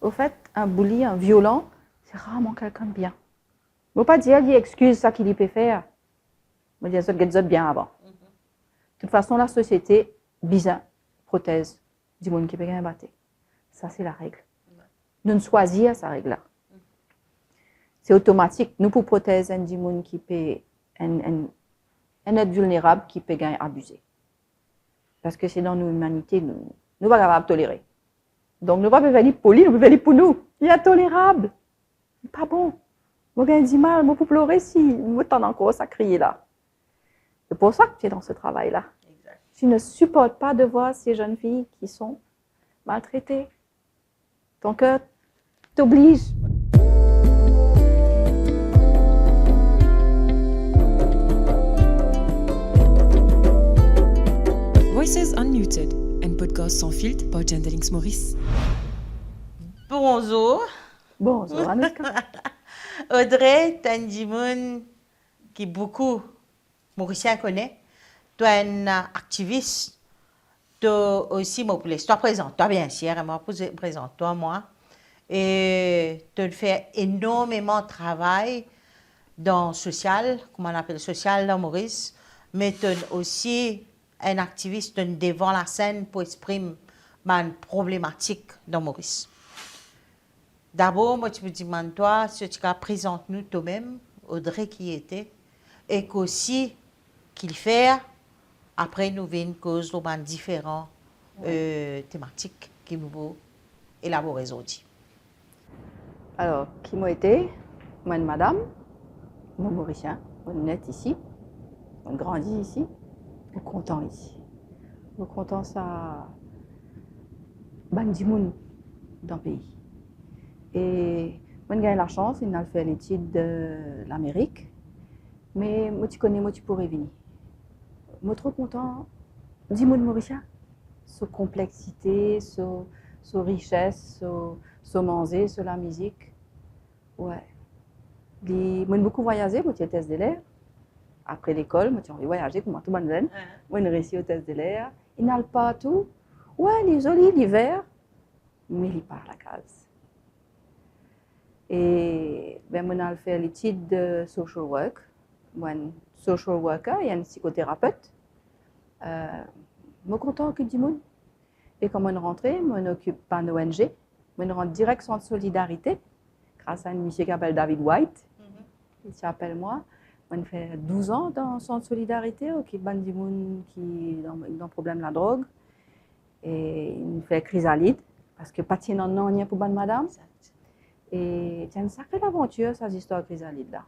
au fait, un bully, un violent, c'est rarement quelqu'un de bien. Je ne veux pas dire qu'il excuse ça qu'il peut faire. Je veux dire ça qu'il bien avant. De toute façon, la société, bizarre, prothèse, du monde qui peut rien battre. Ça, c'est la règle. Nous ne choisir sa règle-là. C'est automatique. Nous, pour prothèse, un du monde qui peut un être vulnérable qui peut gagner abuser. Parce que c'est dans nos humanités, nous ne sommes pas capables de tolérer. Donc, nous ne pouvons pas faire poli, nous pouvons faire pour nous. Il est intolérable. C'est pas bon. Moi, j'ai dit mal, moi, pour pleurer, si, moi, t'en as encore à crier là. C'est pour ça que tu es dans ce travail-là. Tu ne supportes pas de voir ces jeunes filles qui sont maltraitées. Ton cœur t'oblige. Voices Unmuted, un podcast sans filtre par Gendelings Maurice. Bonjour. Bonjour, Anouska. Audrey, tu es un monde qui beaucoup Mauricien connaît. Tu es un activiste. Tu aussi, moi, pour l'histoire, présente-toi bien sûr, moi, présente-toi, moi. Et tu fais énormément de travail dans le social, comment on appelle le social dans Maurice, mais tu es aussi un activiste devant la scène pour exprimer une problématique dans Maurice. D'abord, moi, tu me demandes, toi, si tu présentes-nous toi-même, Audrey qui était, et qu'aussi qu'il fait, après nous venons cause de différentes thématiques qui nous vont élaborer aujourd'hui. Alors, qui m'a été? Moi, madame, mon Mauricien, on est né ici, on grandit ici, on est content ici. On est content ça, ban du monde dans le pays. Et moi, j'ai la chance, il a fait l'étude de l'Amérique, mais moi, tu connais, moi, tu pourrais venir. Moi, trop content, du monde Mauricien, sa complexité, sa richesse, sa manger, sa la musique. Ouais. Moi, j'ai beaucoup voyagé, moi, j'ai test de l'air. Après l'école, moi, j'ai envie de voyager, comme tout le monde. Moi, j'ai réussi au test de l'air. Il n'a pas tout. Ouais, il est joli l'hiver, mais il part à la case. Et ben, on a fait l'étude de social work. Moi, un social worker et un psychothérapeute. Je suis content que du monde. Et quand on est rentré, on occupe pas une ONG. On rentre direct sans solidarité, grâce à un monsieur qui s'appelle David White. Il s'appelle moi. On fait 12 ans dans Centre Solidarité, qui est du monde qui a un problème de la drogue. Et il fait chrysalide, parce que pas de non, il y a pour bonne madame. Et c'est une sacrée aventure, cette histoire de chrysalide là.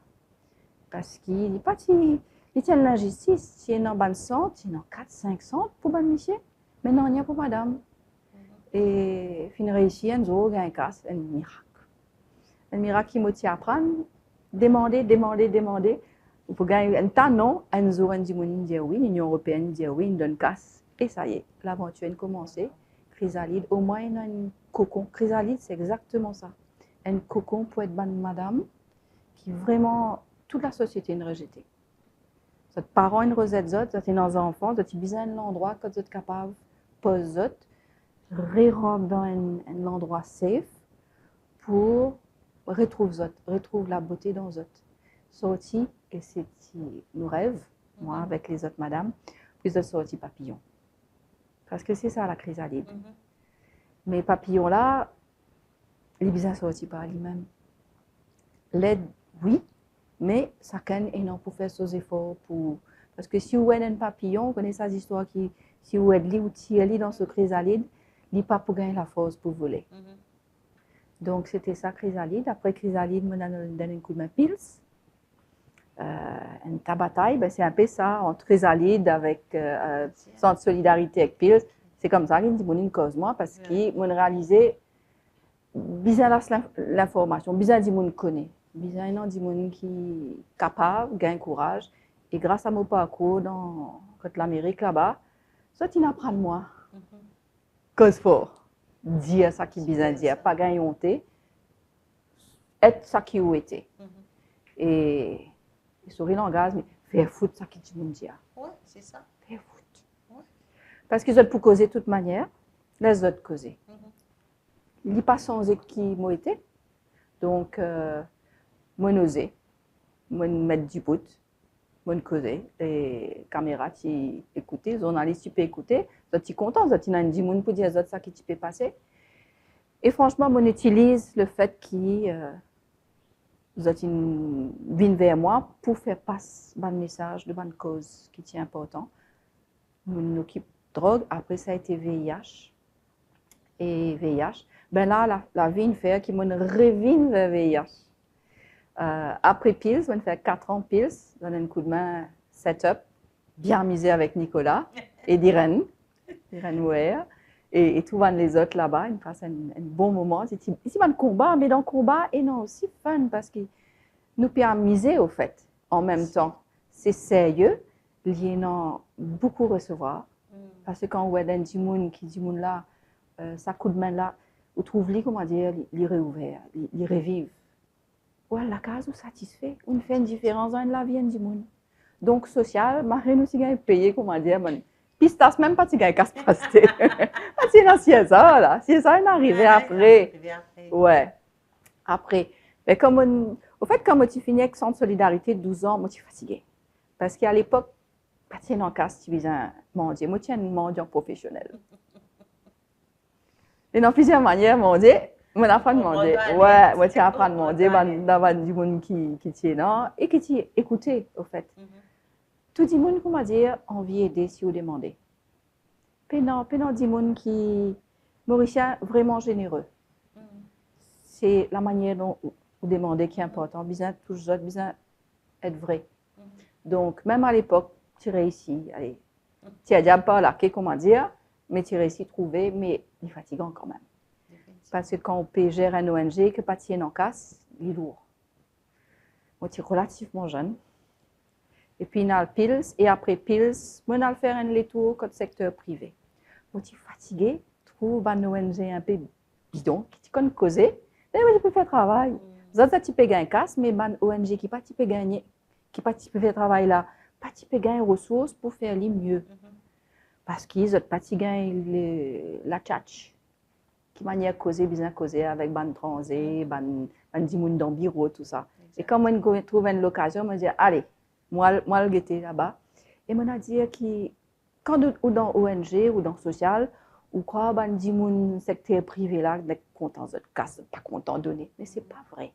Parce qu'il n'est pas il tient l'injustice. Il y a un bon centre, il y a 400-5 centres pour bonne monsieur. Mais non, il y a pour madame. Et fin réussi, un jour, il y a un casse, un miracle. Un miracle qui m'a dit à apprendre, demander. Pour gagner un temps, non, un jour, un dimanche, dit oui, l'Union européenne dit oui, il donne casse. Et ça y est, l'aventure a commencé. Chrysalide, au moins, il y a un cocon. Chrysalide, c'est exactement ça. Un cocon pour être bonne madame, qui vraiment, toute la société est rejetée. Ces parents, une recette, c'est nos enfants, c'est besoin d'un endroit que vous êtes capable de poser, rentre dans un endroit safe pour retrouver la beauté dans eux. Sorti, et c'est nos rêves, moi avec les autres madames, puis de sortir papillon. Parce que c'est ça la chrysalide. Mais papillon là, les besoins sortis par lui-même. L'aide, oui, mais chacun est non pour faire ses efforts pour. Parce que si vous êtes un papillon, vous connaissez ces histoires qui, si vous êtes li ou tiré dans ce chrysalide, il n'est pas pour gagner la force pour voler. Donc c'était ça chrysalide. Après chrysalide, on a donné un coup de main pils. Une bataille, ben, c'est un peu ça, entre chrysalide avec Centre Solidarité avec pils. C'est comme ça qu'il dit une cause moi, parce qu'ils m'ont réalisé, bizarre l'information, bizarre du monde connaît. Bizarre non du monde qui est capable, gagne courage. Et grâce à mon parcours dans l'Amérique là-bas, ça tu n'apprends moi. Cause fort. Dire ça qui est bizarre, dire pas gagner honte. Être ça qui vous était. Et sourire en gaz, mais faire foutre ça qui du monde dire. Oui, c'est ça. Faire foutre. Parce qu'ils ont pour causer de toute manière, les autres causer. il n'y a pas sans qui moi été. Donc, moi n'osais, moi mettre du bout, moi causer, les caméras qui écoutaient, les journalistes qui peuvent écouter, ils sont contents, ils ont dit moun pour dire ça qui peut passer. Et franchement, on utilise le fait qu'ils viennent vers moi pour faire passer un message de bonne cause qui est important. On occupe drogue, après ça a été VIH. Et VIH, ben là, la vie fait qui me revient vers VIH. Après Pils, on fait 4 ans Pils, on a un coup de main setup, bien misé avec Nicolas et d'Irène Mouer. Et tout les autres là-bas, ils passent un bon moment. Ici, un combat, mais dans le combat, et non, aussi fun parce que nous pouvons miser au fait, en même temps. C'est sérieux, il y a beaucoup recevoir. Parce que quand on voit des gens qui disent là, ça coup de main là, on trouve les, comment dire, les réouvert, les revivent. Ouais, la case, on satisfait, on fait une différence dans la vie du monde. Donc, social, Marine aussi a payé, comment dire, pistas même pas si gars casse passer. C'est dans CSA là, CSA est arrivé après. Ouais. Après. Mais comme au fait quand tu finis avec Centre Solidarité de 12 ans, moi tu fatigué. Parce qu'à l'époque, pas tiens en casse tu viens mendier, moi tiens mendiant professionnel. Et dans plusieurs manières mendier, moi apprends de mendier. Ouais, moi tiens apprendre de mendier dans du monde qui tient non et qui t'y écouter au fait. Tout le monde, comment dire, envie d'aider si vous demandez. Pénant du monde qui, Mauricien, vraiment généreux. C'est la manière dont vous demandez qui est important. Besoin toujours, besoin être vrai. Donc, même à l'époque, tu réussis. Allez, tu as déjà pas là, comment dire, mais tu réussis à trouver, mais il est fatigant quand même. Parce que quand on peut gérer un ONG, que pas tienne en casse, il est lourd. Moi, tu es relativement jeune. Et puis, il y a le Pils, et après Pils, on a faire un tour comme secteur privé. Moi, tu es fatigué, trouve un ONG un peu bidon, qui te connaît causer, mais tu peux faire travail. Vous avez tu peux gagner casse, mais une ONG qui pas tu peux gagner, qui pas tu peux faire travail là, pas tu peux gagner ressources pour faire les mieux. Parce qu'ils ont pas tu gagner la tchatch, qui manière causer, bien causer avec ban transé, ban dimoun dans bureau, tout ça. Et quand on trouve une occasion, on dit allez. Moi, le guetter là-bas. Et on a dit que quand ou dans ONG ou dans social, ou quoi, ben dit mon secteur privé là, d'être content de casse, pas content de donner. Mais c'est pas vrai.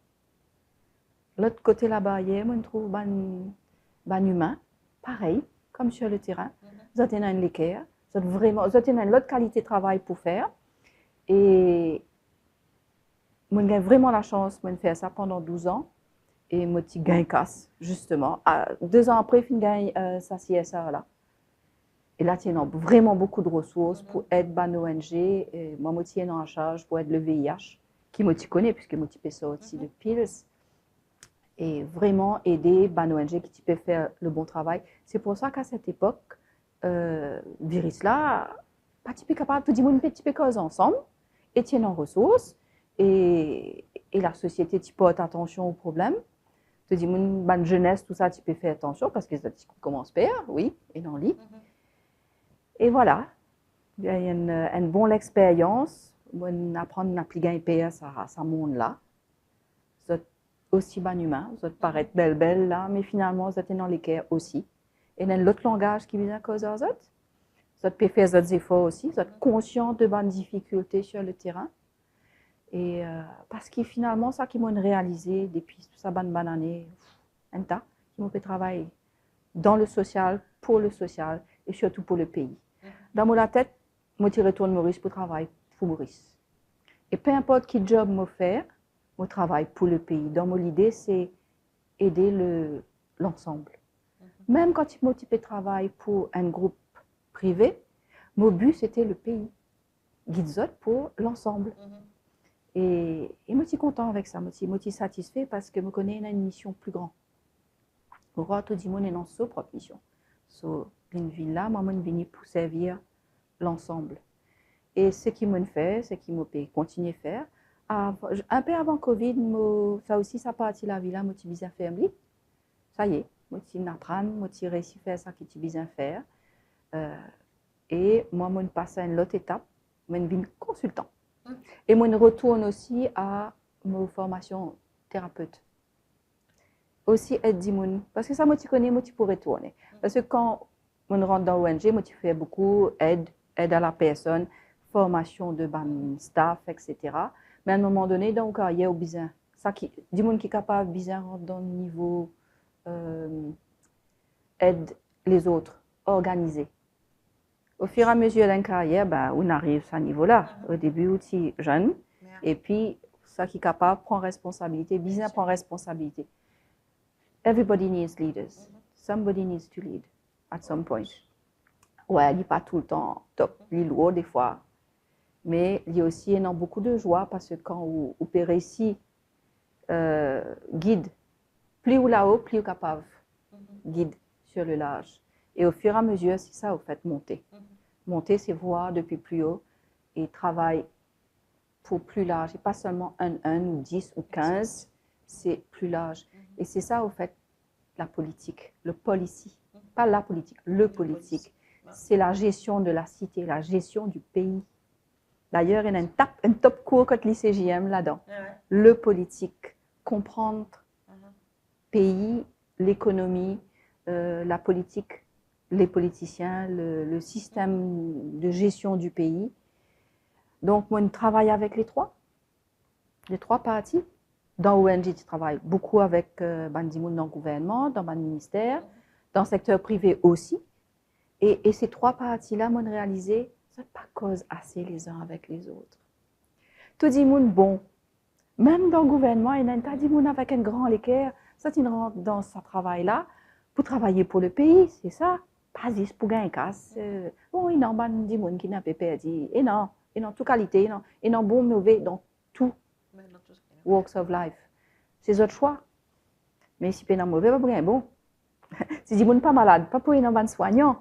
L'autre côté là-bas, on trouve ban humain, pareil, comme sur le terrain. Vous avez une l'équerre, vous avez une autre qualité de travail pour faire. Et on a vraiment la chance de faire ça pendant 12 ans. Et moi, je gagne casse, justement. 2 ans après, je gagne sa CSA là. Et là, tu as vraiment beaucoup de ressources pour aider ban ONG. Et moi, je suis en charge pour aider le VIH, qui moi, tu connais, puisque moi, tu fais ça aussi de Pils. Et vraiment aider ban ONG qui peut faire le bon travail. C'est pour ça qu'à cette époque, virus là, pas tu peux capable, tout le monde peut causer ensemble, et tu as en ressources, et la société, tu porte attention aux problèmes. Tu dis, bonne jeunesse, tout ça, tu peux faire attention parce que ça commence par, oui, et dans le lit. Et voilà, il y a une bonne expérience, on apprend à appliquer un PS à ce monde-là. Vous êtes aussi bon humain, vous êtes paraître belle là, mais finalement, vous êtes dans l'équerre aussi. Et il y a un autre langage qui vient à cause de vous. Vous êtes faire des efforts aussi, vous êtes conscient de bonnes difficultés sur le terrain. Et parce que finalement, ça qui m'a réalisé depuis sa bonne année, un tas, qui m'a fait travailler dans le social, pour le social et surtout pour le pays. Dans mon tête, moi, je retourne Maurice pour travailler pour Maurice. Et peu importe quel job je fais, je travaille pour le pays. Dans mon idée, c'est aider l'ensemble. Même quand je me travaille pour un groupe privé, mon but, c'était le pays. Guide pour l'ensemble. Et je suis content avec ça, je suis satisfait parce que je connais une mission plus grande. Moi, tout le monde est dans sa propre mission. So, une ville là, moi, je suis venu pour servir l'ensemble. Et ce qui m'a fait, ce qui m'a continuer à faire, un peu avant Covid, ça aussi, ça partit la ville là, je suis bien faire. Ça y est, je suis apprendre, je suis réussi à faire ça que je suis bien faire. Et moi, je passe à une autre étape, je suis consultant. Et moi, je retourne aussi à ma formation thérapeute. Aussi, aide du monde. Parce que ça, moi, tu connais, moi, tu pourrais tourner. Parce que quand on rentre dans l'ONG, moi, tu fais beaucoup aide à la personne, formation de staff, etc. Mais à un moment donné, dans le carrière, au besoin. Ça qui, du monde qui est capable, besoin rentrer dans le niveau aide les autres, organiser. Au fur et à mesure d'une carrière, on arrive à ce niveau-là. Au début, on est jeune. Et puis, ça qui est capable, prend responsabilité, besoin prend responsabilité. Everybody needs leaders. Somebody needs to lead at some point. Ouais, il n'est pas tout le temps top, il est lourd des fois. Mais il y a aussi beaucoup de joie parce que quand vous réussissez, guide, plus ou là-haut, plus vous capable, guide sur le large. Et au fur et à mesure, c'est ça, vous faites monter. Monter, c'est voir depuis plus haut et travailler pour plus large. Et pas seulement 1 ou 10 ou 15, c'est plus large. Et c'est ça, au fait, la politique, le policy. Pas la politique, le politique. C'est la gestion de la cité, la gestion du pays. D'ailleurs, il y a un top cours contre l'ICJM là-dedans. Le politique, comprendre pays, l'économie, la politique, les politiciens, le système de gestion du pays. Donc, moi, je travaille avec les trois parties. Dans l'ONG, tu travailles beaucoup avec Bandimoun dans le gouvernement, dans le ministère, dans le secteur privé aussi. Et ces trois parties-là m'ont réalisé, ça ne pas cause assez les uns avec les autres. Tout le monde, bon, même dans le gouvernement, il y a un tas de monde avec un grand équerre, ça, tu rentres dans ce travail-là pour travailler pour le pays, c'est ça. Pas juste pour gagner casse. Bon, il y a un des gens qui n'a pas perdu. Et non, toute qualité, et non, bon, mauvais, dans tout. Walks of life. C'est votre choix. Mais si tu es mauvais, pas bien bon. Si tu n'es pas malade, pas pour un soignant.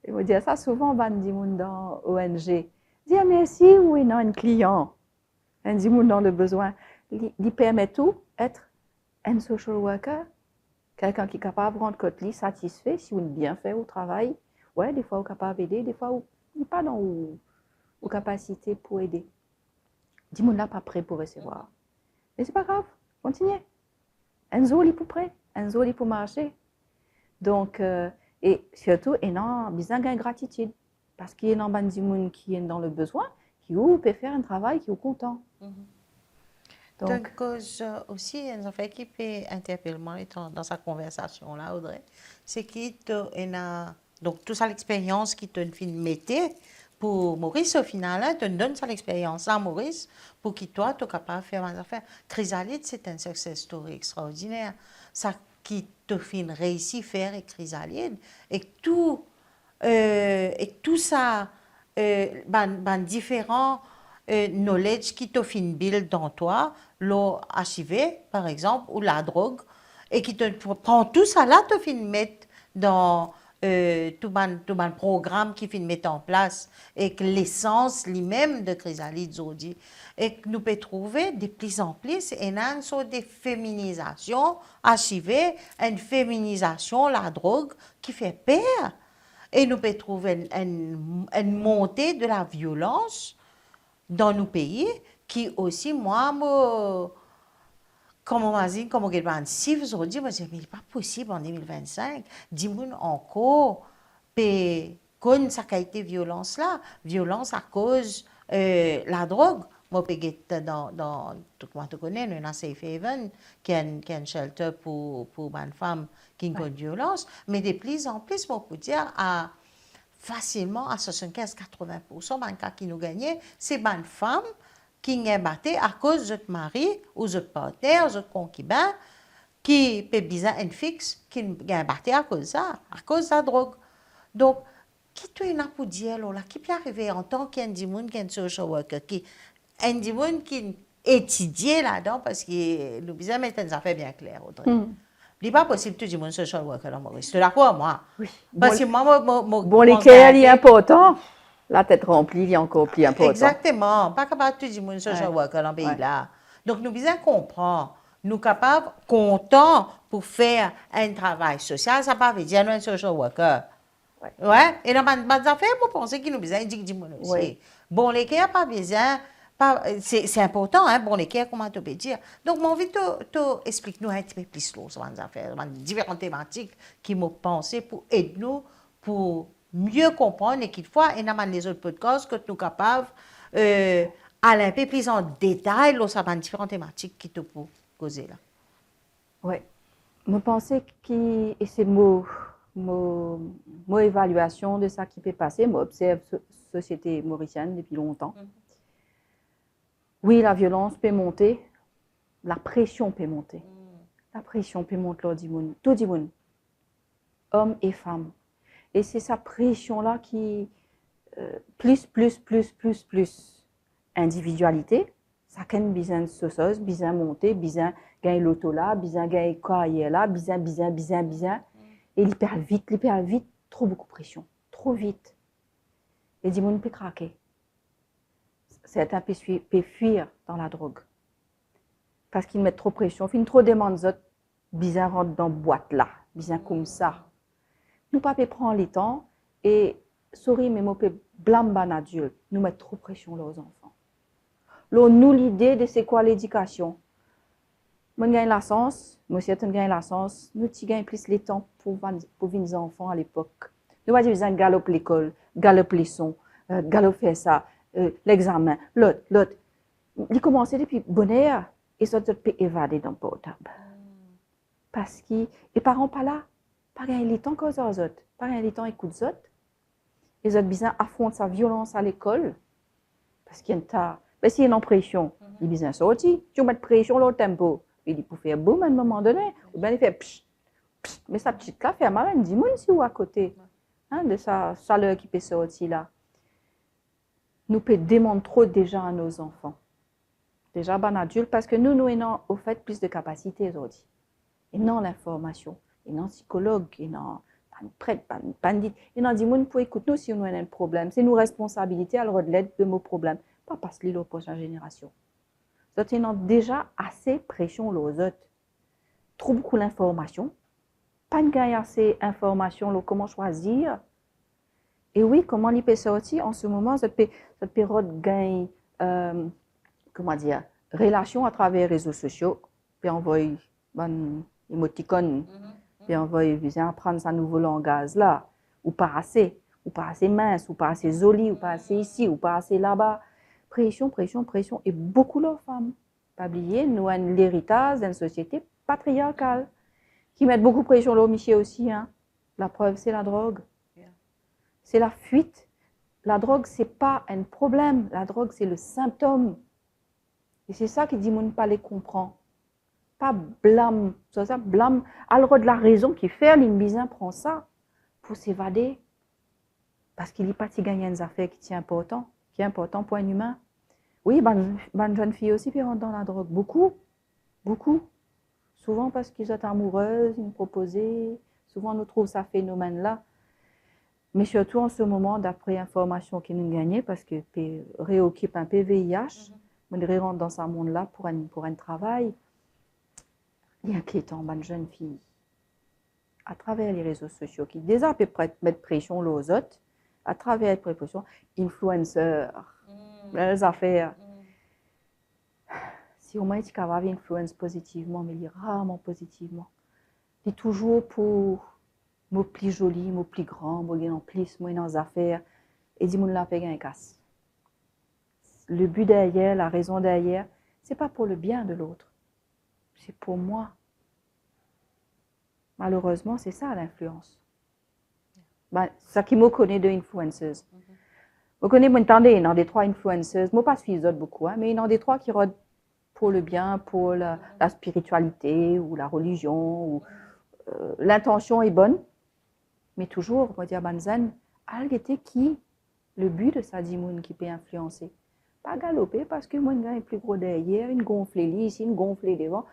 Je vais dire ça souvent dans ONG. Dire merci ou non un client. Un dans le besoin. Il permet tout être un social worker. Quelqu'un qui est capable de rendre compte satisfait si on bien fait au travail. Ouais, des fois, on est capable d'aider, des fois, on n'est pas dans aux capacités pour aider. Du monde là pas prêt pour recevoir. Mais c'est pas grave, continuez. Enzo est pour prêt, Enzo est pour marcher. Donc, et surtout, il y a besoin de gratitude. Parce qu'il y a des gens qui sont dans le besoin, qui peut faire un travail qui est content. Donc, aussi, il y a un fait qui peut interpeller dans sa conversation-là, Audrey, c'est qu'il a donc toute ça l'expérience qui te fait mettre pour Maurice, au final, te donne ça l'expérience à Maurice pour que toi, tu es capable de faire des affaires. Chrysalide, c'est un success story extraordinaire. Ça qui te fait réussir à faire avec Chrysalide et tout ça, différents knowledge qui te fait build dans toi, l'HIV, par exemple, ou la drogue, et qui te prend tout ça là, te fait mettre dans tout le programme qui fait mettre en place, et que l'essence lui-même de Chrysalide Zodi, et que nous pouvons trouver de plus en plus, et une sorte de féminisation HIV, une féminisation, la drogue, qui fait peur, et nous pouvons trouver une montée de la violence dans nos pays, qui aussi, moi, comme on m'a dit, comme on m'a dit, si vous avez dit, mais il n'est pas possible en 2025, dis-moi encore, qu'on ça a été violence là, violence à cause la drogue. Moi, je dans tout le monde te connaît, nous avons Safe Haven, qui est un shelter pour les femmes qui ont une violence, mais de plus en plus, moi, pour dire, facilement à 75-80% des cas qui nous gagnent, c'est des femmes qui sont battues à cause de leur mari ou de leur partenaire, de leur concubin, qui peut bien être fixe, qui sont battues à cause de ça, à cause de la drogue. Donc, qui tu es pour dire, là, qui peut arriver en tant qu'individu, qui est un social worker, qui individu qui étudie là-dedans, parce que nous besoin mettre des affaires bien claires, Audrey. Il n'est pas possible que tout le monde social worker là, Maurice. Tu es d'accord, moi? Oui. Parce que bon, l'équerre est important. La tête remplie, il est encore plus important. Exactement. Pas capable de tout le monde social worker dans le pays là. Donc, nous besoin comprendre. Nous capables, contents pour faire un travail social, ça ne veut pas dire nous un social worker. Ouais. Et dans les affaires, vous pensez qu'il nous besoin de dire aussi. Bon, l'équerre n'a pas besoin C'est important, hein, bon, l'équerre, comment tu peux dire. Donc, mon envie de explique-nous un petit peu plus sur les affaires, différentes thématiques qui m'ont pensé pour aider nous, pour mieux comprendre et qu'il fois, et dans les autres podcasts, que nous sommes capables aller un peu plus en détail sur les différentes thématiques qui te pour causer là. Oui. Je pensais que, et c'est mon évaluation de ça qui peut passer, moi, observe la société mauricienne depuis longtemps. Oui, la violence peut monter, la pression peut monter. La pression peut monter lors du monde, tout le monde, hommes et femmes. Et c'est cette pression-là qui, plus, individualité, ça can besoin de sauceuse, besoin monter, besoin gagner l'auto là, besoin gagner carrière là, besoin. Et l'hyper vite, trop beaucoup de pression, trop vite. Et du monde peut craquer. Certains peuvent fuir dans la drogue. Parce qu'ils mettent trop de pression, ils trop demandent autres, besoin rentre dans la boîte là, besoin comme ça. Nous pas prendre les temps et sorry mais moi peut blâmer un adulte, nous mettre trop de pression là aux enfants. Là, nous l'idée de c'est quoi l'éducation. Moi gagne la sens, moi certains gagne la sens, nous tu gagne plus les temps pour les enfants à l'époque. Nous pas besoin de galoper l'école, galoper les sons, galoper faire ça, l'examen, l'autre. Il commençait depuis bonheur et ça peut évader dans le portable. Parce que les parents pas là, pas gagner les temps cause aux autres, pas gagner les temps écoute aux autres. Les autres besoin affrontent sa violence à l'école parce qu'il y a un tas. Mais s'il y a une pression, il besoin sortir, tu mets pression au tempo. Il peut faire boum à un moment donné, ou bien il fait psh, psh. Mais sa petite là fait mal, 10 moun si ou à côté. Hein, de sa chaleur qui peut sortir là. Nous peut demander trop déjà à nos enfants. Déjà ben adultes, parce que nous avons au fait plus de capacités aujourd'hui. Et non l'information, et non psychologue, et non prêtre, bandit, et non dit moun pour écouter nous si nous avons un problème. C'est nos responsabilités à le l'aide de nos problèmes. Pas parce que c'est la prochaine génération. Nous avons déjà assez de pression aux autres. Trop beaucoup d'informations. Pas de gagner assez d'informations, comment choisir. Et oui, comment il peut sortir en ce moment, cette période gagne, comment dire, relation à travers les réseaux sociaux. Puis envoyer une émoticône, puis envoyer, apprendre ce nouveau langage là. Ou pas assez mince, ou pas assez jolie, ou pas assez ici, ou pas assez là-bas. Pression, et beaucoup de femmes. Pas oublier, nous avons l'héritage d'une société patriarcale qui met beaucoup de pression sur Michel aussi. Hein. La preuve, c'est la drogue. C'est la fuite. La drogue, ce n'est pas un problème. La drogue, c'est le symptôme. Et c'est ça qui dit qu'on ne pas les comprend. Pas blâme. Ça, blâme. Alors, de la raison qui fait, l'imbisin prend ça pour s'évader. Parce qu'il n'y a pas de gagner des affaires qui est important pour un humain. Oui, ben jeune fille aussi qui rentre dans la drogue. Beaucoup. Souvent parce qu'ils sont amoureuses, ils me proposaient. Souvent, nous trouvons ce phénomène-là. Mais surtout en ce moment, d'après information qu'ils nous gagnent, parce que réoccupe un PVIH, on rentre dans ce monde-là pour un travail. Il est inquiétant, une jeune fille, à travers les réseaux sociaux, qui déjà peut mettre pression aux autres, à travers les prépositions, influenceurs, les affaires. Si au moins tu capable influence positivement, mais il est rarement positivement. Il est toujours pour moi plus joli, moi plus grand, moi en plus, moi dans les affaires, et dis moi la paix un casse. Le but derrière, la raison derrière, c'est pas pour le bien de l'autre, c'est pour moi. Malheureusement, c'est ça l'influence. Ben, ça qui me connaît de influenceuses. Vous connaissez, vous entendez, il y a des trois influenceuses, moi pas suivre beaucoup, hein, mais il y en a des trois qui rodent pour le bien, pour la spiritualité ou la religion. Ou, l'intention est bonne, mais toujours, on va dire, Banzen, algété qui, le but de ça, dit moun qui peut influencer. Pas galoper parce que moi, est plus gros derrière, une gonflée ici, une gonflée devant.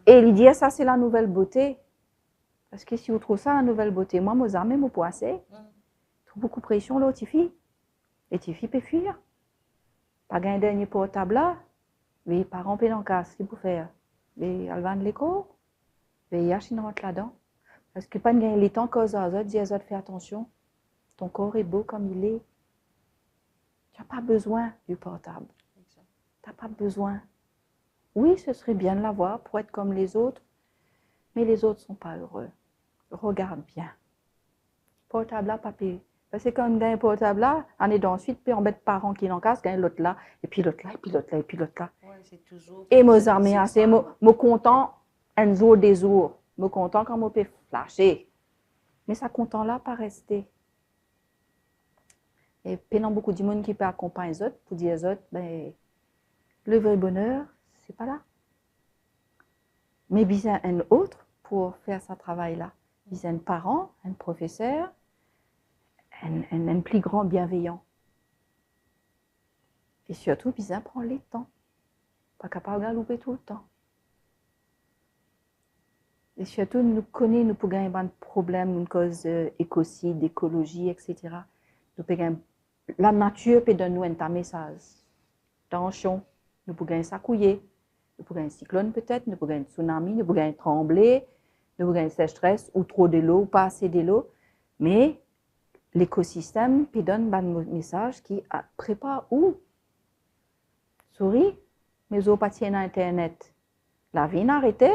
Et l'idée, ça, c'est la nouvelle beauté. Parce que si vous trouvez ça la nouvelle beauté, moi, mes amis, mon poissé, trouve beaucoup de pression, là, Tifi. Et Tifi peut fuir. Pas gagner un dernier portable là. Les parents paient dans le casse, qu'est-ce qu'il faut faire? Mais elles vont de l'école. Mais il y a qui rentre là-dedans. Parce que pas de gagner les temps cause aux autres, dis aux autres, fais attention. Ton corps est beau comme il est. Tu n'as pas besoin du portable. t'as pas besoin. Oui, ce serait bien de l'avoir pour être comme les autres, mais les autres sont pas heureux. Regarde bien. Portable là, papier. Parce que quand on a un portable là, on est ensuite, puis on met parents qui l'encassent, gagne l'autre là, et puis l'autre là, et puis l'autre là, et puis l'autre là. Ouais, c'est toujours. Et mes amis, c'est me content un jour des jours. Me content quand on peut flasher. Mais ça content là, pas rester. Et pendant beaucoup de monde qui peut accompagner les autres, pour dire aux autres, ben, le vrai bonheur, c'est pas là. Mais besoin un autre pour faire ce travail-là. Besoin un parent, un professeur, un plus grand bienveillant. Et surtout, besoin prendre le temps. Pas capable de louper tout le temps. Et surtout, nous connaissons, nous pouvons avoir des problèmes, une cause écocide, d'écologie, etc. Nous pouvons, la nature peut donner nous un message. Attention, nous pouvons s'accouiller. Nous pouvons un cyclone peut-être, nous pouvons un tsunami, nous pouvons un trembler, nous pouvons un sécheresse ou trop de l'eau ou pas assez de l'eau. Mais l'écosystème peut donner un message qui prépare où? Souris, mais vous pas à Internet. La vie n'a arrêté.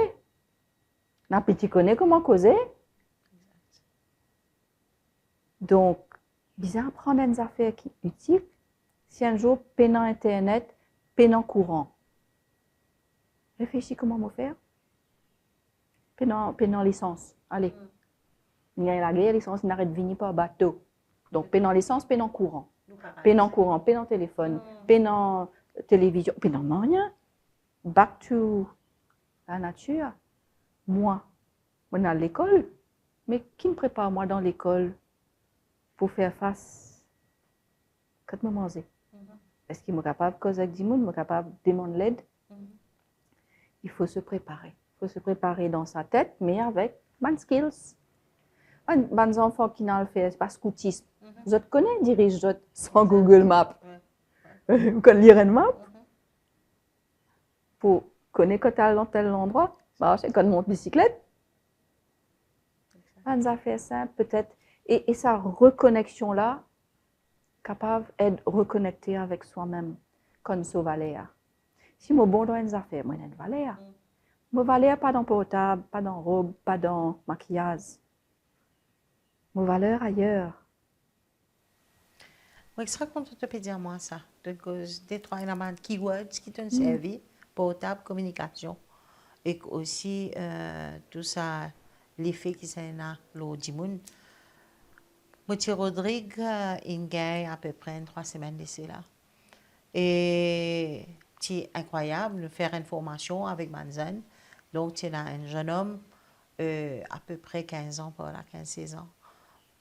N'a petit connaît comment causer. Donc, bien prendre des affaires qui sont utiles. Si un jour, pendant Internet, pendant courant, réfléchis comment me faire. Pendant l'essence. Allez. Il y a la guerre, l'essence n'arrête de venir par bateau. Donc, pendant l'essence, pendant courant. Pendant courant, pendant téléphone, pendant télévision, pendant rien. Back to la nature. Moi, on a l'école, mais qui me prépare moi dans l'école pour faire face quand je mange? Est-ce qu'il est capable de causer avec du monde, il est capable de demander l'aide? Il faut se préparer. Il faut se préparer dans sa tête, mais avec bonnes skills. Les enfants qui n'ont fait pas scoutisme. Vous autres connaissez, dirige sans Google Maps. Vous connaissez lire une map? Pour connaître quand tu es dans tel endroit, c'est quand on monte bicyclette. Des affaires simples, peut-être. Et sa reconnexion-là, capable d'être reconnecté avec soi-même, comme ce valéa. Si je suis bon dans une affaire, moi, j'ai une valéa. Je valeur pas dans portable, pas dans robe, pas dans maquillage. Mon valeur ailleurs. Oui, je serais contente de te dire moi ça. Des trois éléments de keywords qui t'ont servi, portable, communication. Et aussi, tout ça, l'effet qui s'est là, l'Odimoun. Monsieur Rodrigue, il gagne à peu près 3 semaines d'ici là. Et c'est incroyable de faire une formation avec Manzan. Donc, c'est un jeune homme, à peu près 15 ans, par là, 15-16 ans.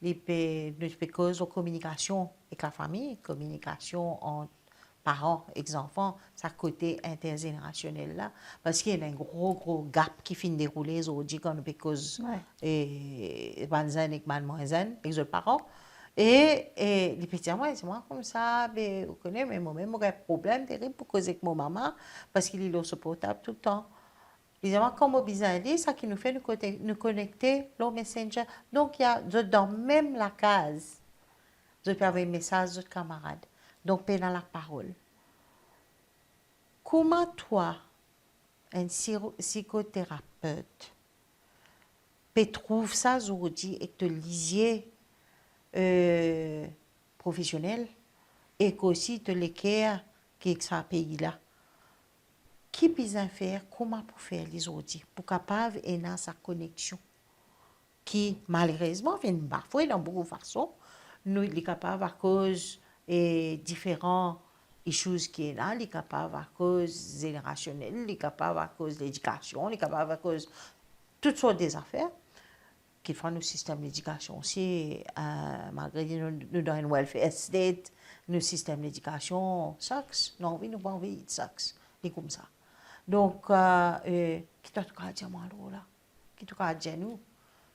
Il peut causer de communication avec la famille, communication entre parents et enfants, ça côté intergénérationnel là, parce qu'il y a un gros gap qui finit de dérouler aujourd'hui quand on peut cause Manzan avec mademoiselle, avec les parents. Et les petits moi, c'est moi comme ça, mais vous connaissez, mais moi-même, j'ai un problème terrible pour causer avec mon maman, parce qu'il est sur portable tout le temps. Évidemment, comme bizarre, ça qui nous fait nous connecter au Messenger. Donc, il y a dans même la case, je peux avoir un message de camarades. Donc, dans la parole. Comment toi, un psychothérapeute, peut trouver ça aujourd'hui et te lisier professionnel et qu'aussi te l'équerre qui est ce pays-là? Qui peut faire, comment pour faire les autres, pour capable et dans sa connexion, qui malheureusement vient bafouer dans beaucoup de façons, nous sommes capables à cause de différents choses qui est là, nous sommes capables à cause générationnelle, nous sommes capables à cause de l'éducation, nous sommes capables à cause de toutes sortes des affaires, qu'il faut nos systèmes d'éducation aussi, malgré nous dans un welfare state, nos systèmes d'éducation, sax, non, nous pas envie de sax, c'est comme ça. Donc, qui t'a tout dire moi là, qui t'a dire nous,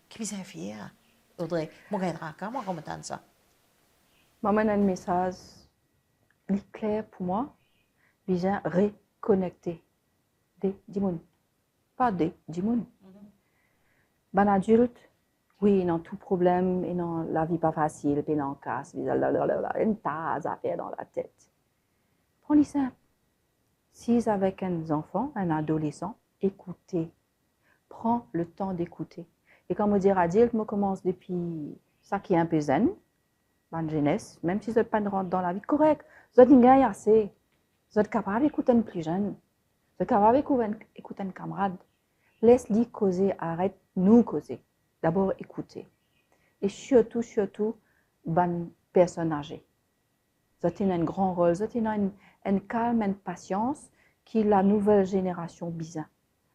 qui peut s'en fier, Audrey, moi comment t'entends ça? Maman a un message clair pour moi, vient reconnecter des dimons, pas des dimons. Ben adulte, oui, non tout problème, et non la vie pas facile, puis non casse, une tas d'affaires dans la tête. Prends-les simple. Si avec un enfant, un adolescent, écoutez. Prends le temps d'écouter. Et comme on dit adulte, moi commence depuis ça qui est un peu zen, bonne jeunesse, même si vous n'êtes pas rentre dans la vie correcte, vous êtes gagne assez. Vous êtes capable d'écouter un plus jeune. Vous êtes capable d'écouter un camarade. Laisse-lui causer, arrête nous causer. D'abord écouter. Et surtout, bonne personne âgée. Vous êtes un grand rôle, vous êtes un calme, une patience qui la nouvelle génération besoin.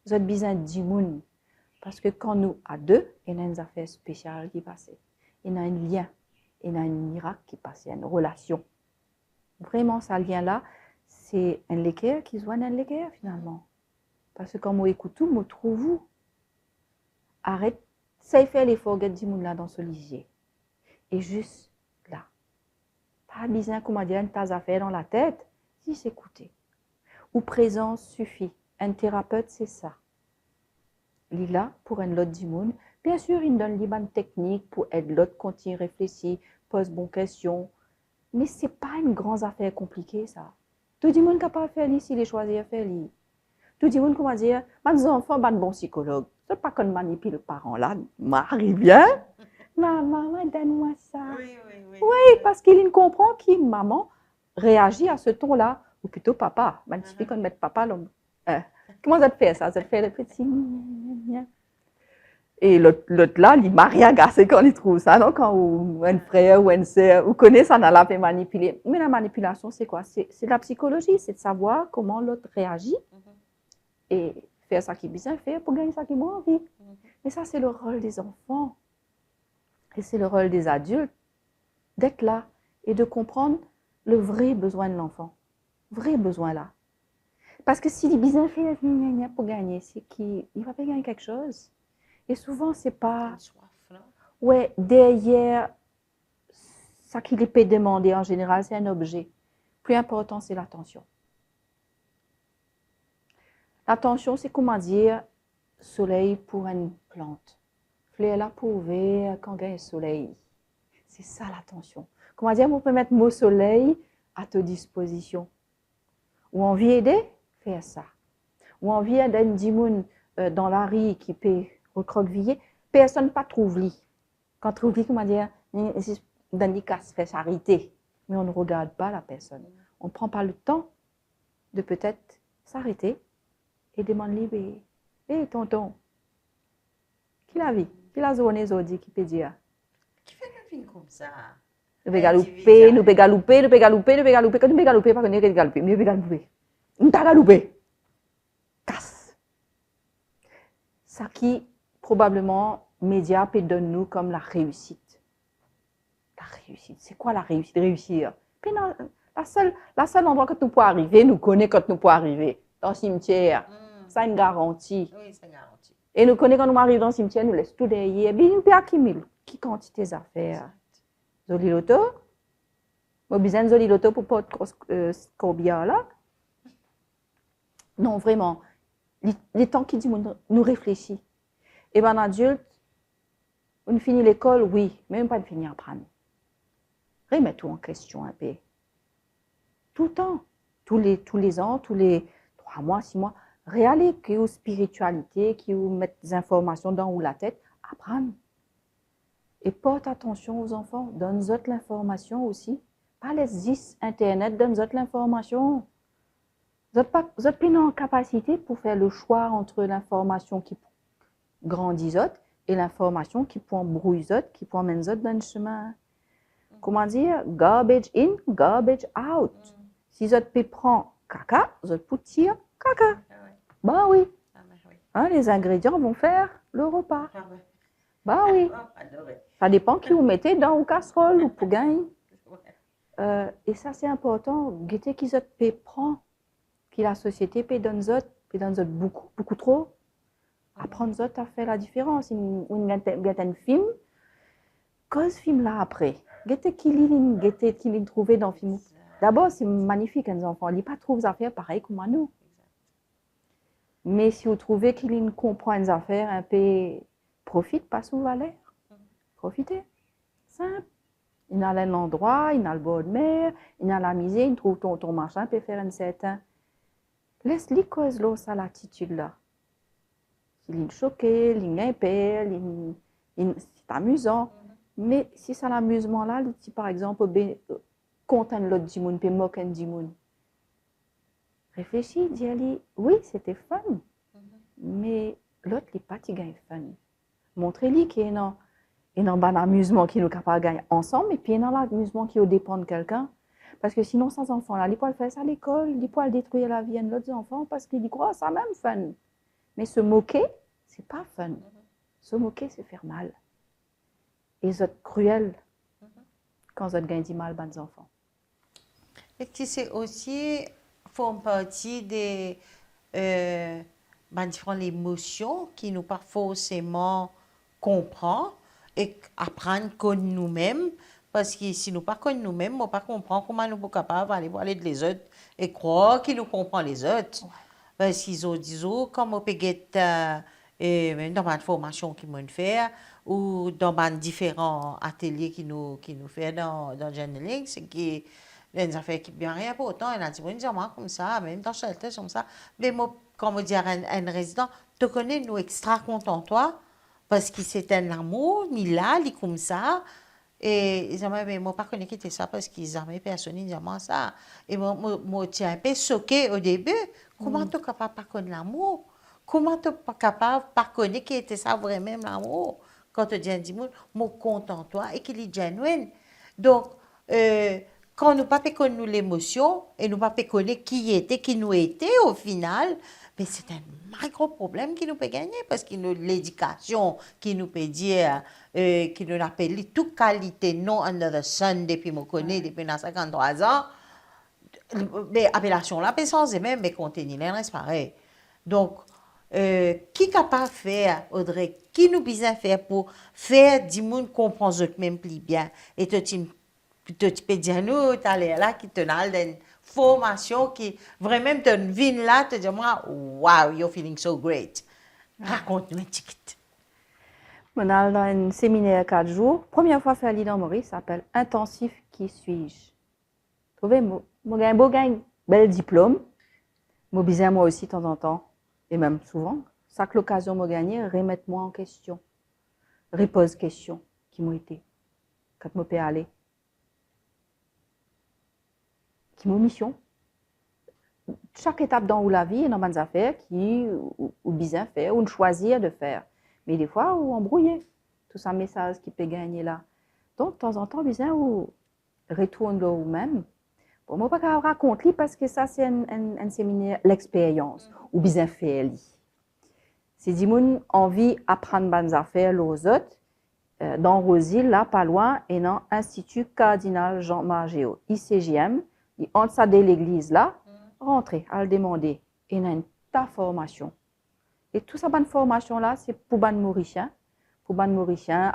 Vous êtes besoin du monde. Parce que quand nous, à deux, il y a une affaire spéciale qui passe. Il y a un lien, il y a un miracle qui passe, il y a une relation. Vraiment, ce lien-là, c'est un l'équerre qui se voit un l'équerre finalement. Parce que quand on écoute tout, on trouve vous. Arrête, ça fait l'effort de du monde là dans ce lisier. Et juste là. Pas besoin, comment dire, une tasse affaire dans la tête, si s'écouter. Ou présence suffit. Un thérapeute, c'est ça. Il est là pour un lot du monde. Bien sûr, il donne les bonnes techniques pour aider l'autre, continuer à réfléchir, pose bonnes questions. Mais ce n'est pas une grande affaire compliquée, ça. Tout le monde est capable de faire ça s'il est choisi à faire ça. Tout le monde, comment dire, mes enfants, un bon psychologue. Ce n'est pas qu'on manipule le parent là, Marie bien. Maman, donne-moi ça. Oui, parce qu'il comprend que maman réagit à ce ton-là, ou plutôt papa. Il suffit qu'on mette papa là. Comment ça te fait ça? Ça te fait le petit. Et l'autre là, il m'a rien gâché quand il trouve ça. Non? Quand un frère ou une sœur, vous connaissez ça, on a la fait manipuler. Mais la manipulation, c'est quoi? C'est la psychologie, c'est de savoir comment l'autre réagit et faire ça qui est bien fait pour gagner ça qui est moins envie. Mais ça, c'est le rôle des enfants. Et c'est le rôle des adultes d'être là et de comprendre le vrai besoin de l'enfant. Vrai besoin là. Parce que s'il est bien fait pour gagner, c'est qu'il va pas gagner quelque chose. Et souvent, c'est pas. Ouais, derrière, ça qu'il peut demander en général, c'est un objet. Plus important, c'est l'attention. L'attention, c'est comment dire, soleil pour une plante. Fleur là pour ouvrir quand il y a un soleil. C'est ça l'attention. Comment dire, on peut mettre mot soleil à ta disposition. Ou envie d'aider, faire ça. Ou envie d'un dimoun dans la rue qui peut recroqueviller, personne ne pas trouve lui. Quand trouve lui, comment dire, dans les cas, fait charité. Mais on ne regarde pas la personne. On ne prend pas le temps de peut-être s'arrêter et demander, hé tonton, qui l'a vu? Qui l'a zoné zodi qui peut dire? Qui fait une film comme ça? Nous pouvons galouper, nous pouvons galouper, nous pouvons galouper, nous pouvons galouper. Quand nous pouvons galouper, pas qu'on est galouper, nous pouvons galouper. Nous pouvons galouper. Casse. Ça qui, probablement, médias peut donner nous comme la réussite. La réussite. C'est quoi la réussite? Réussir. Puis non, la seule endroit que nous pouvons arriver, nous connaît quand nous pouvons arriver. Dans le cimetière. Ça a une garantie. Oui, c'est garanti. Et nous connaissons quand nous arrivons dans le cimetière, nous laissons tout derrière. Bien, nous pouvons accumuler. Qui quantité d'affaires? Zoli loto? Moi, besoin de zoli loto pour pas de combien là? Non, vraiment. Les temps qui disent, nous réfléchissons. Et bien, adulte, on finit l'école, oui, mais même pas de finir à apprendre. Remets tout en question un peu. Tout le temps. Tous les ans, tous les 3 mois, 6 mois. Réaliser qu'il y a spiritualité, qui vous met des informations dans ou la tête, apprendre. Et porte attention aux enfants. Donne-eux l'information aussi. Pas les 10 Internet, donne-eux l'information. Vous n'êtes pas en capacité pour faire le choix entre l'information qui grandit et l'information qui peut embrouiller, qui peut emmener dans le chemin. Comment dire? Garbage in, garbage out. Si vous pouvez prendre caca, vous pouvez tirer caca. Bah oui. Hein, les ingrédients vont faire le repas. Bah oui. Ça dépend qui vous mettez dans une casserole ou pour gagner. Et ça, c'est important. Guettez qui vous peut prendre, qui la société peut donner beaucoup, beaucoup trop. Apprendre à faire la différence. On a un film, cause film là après. Guettez qui l'in trouvé dans le film. D'abord, c'est magnifique, les enfants. Ils ne pas trouver des affaires pareilles comme nous. Mais si vous trouvez qu'il comprend les affaires un peu, profite, pas sous valeur. Profitez. Simple. Il a un endroit, il a le bord de mer, il a la misère, il trouve ton machin, peut faire un certain. Laisse-les cause là, ça l'attitude là. Il est choqué, il est impère, c'est amusant. Mais si ça l'amusement là, il dit par exemple, content l'autre du monde, puis moquant du monde. Réfléchis, dis-lui, oui, c'était fun, mais l'autre n'est pas gagne fun. Montrez-lui qu'il y a un bon amusement qui nous capable de gagner ensemble, et puis il y a un amusement qui dépend de quelqu'un. Parce que sinon, sans enfants là, ils peuvent faire ça à l'école, ils peuvent détruire la vie de l'autre enfant parce qu'ils croient ça même fun. Mais se moquer, c'est pas fun. Se moquer, c'est faire mal. Et c'est cruel quand vous gagnez du mal, bonnes enfants. Et qui c'est aussi font partie des différentes émotions qui nous pas forcément comprendre et apprendre comme nous-mêmes. Parce que si nous ne connaissons pas nous-mêmes, on ne comprend pas comment nous sommes capables d'aller voir les autres et croire qu'ils nous comprennent les autres. Ouais. Parce qu'ils ont dit, comme on peut même dans ma formation qu'ils m'ont fait, ou dans différents ateliers qui nous fait dans journaling, c'est que les affaires qui bien rien pour autant, il a dit, moi, comme ça, même dans shelter, comme ça. Mais moi, comme on dit à un résident, tu connais, nous extra content toi, parce que c'est un amour, ni là, il comme ça. Et ils ont dit, mais moi, pas connu qui était ça, parce qu'ils n'avaient personne, ils disaient ça. Et moi, j'étais un peu choquée au début. Comment tu es capable de pas connaître l'amour? Comment tu es capable de pas connaître qui était ça vraiment l'amour? Quand tu dis à un monde, moi, content toi, et qu'il est genuine. Donc, quand nous ne pas connaître l'émotion, et nous ne pas connaître qui nous était au final, mais c'est un gros problème qui nous peut gagner, parce que l'éducation qui nous peut dire, qui nous appelle toute qualité non under the sun depuis mon connaît, depuis 53 ans, mais appellation là, mais sans même, mais contenu, reste pareil. Donc, qui est capable de faire, Audrey, qui nous besoin faire pour faire du monde comprendre eux-mêmes plus bien? Et tu peux dire, nous, tu allais là, qui te donne une formation qui vraiment te vient là, te dit, moi, wow, you're feeling so great. Raconte-nous un petit peu. On a dans un séminaire 4 jours. Première fois faire l'île dans Maurice, ça s'appelle Intensif qui suis-je. Trouvez, moi, j'ai un beau gain, bel diplôme. Moi, besoin moi aussi de temps en temps, et même souvent. Ça que l'occasion m'a gagné, remettre-moi en question. Repose question qui m'ont été. Quand je peux aller. Qui m'ont mission. Chaque étape dans la vie, il y a des affaires qui, ou besoin faire, ou choisir de faire. Mais des fois, ou embrouiller. Tout ça, message qui peut gagner là. Donc, de temps en temps, besoin ou retourne là ou même. Bon, moi, pas raconter parce que ça, c'est un séminaire, l'expérience, ou besoin faire. Si du monde envie d'apprendre bonnes affaires aux autres, dans Rosil, là, pas loin, et dans l'Institut Cardinal Jean Margéo, ICGM, et entre ça de l'église là, rentrer, à le demander, et dans une ta formation. Et toute cette bonne formation là, c'est pour les Mauriciens,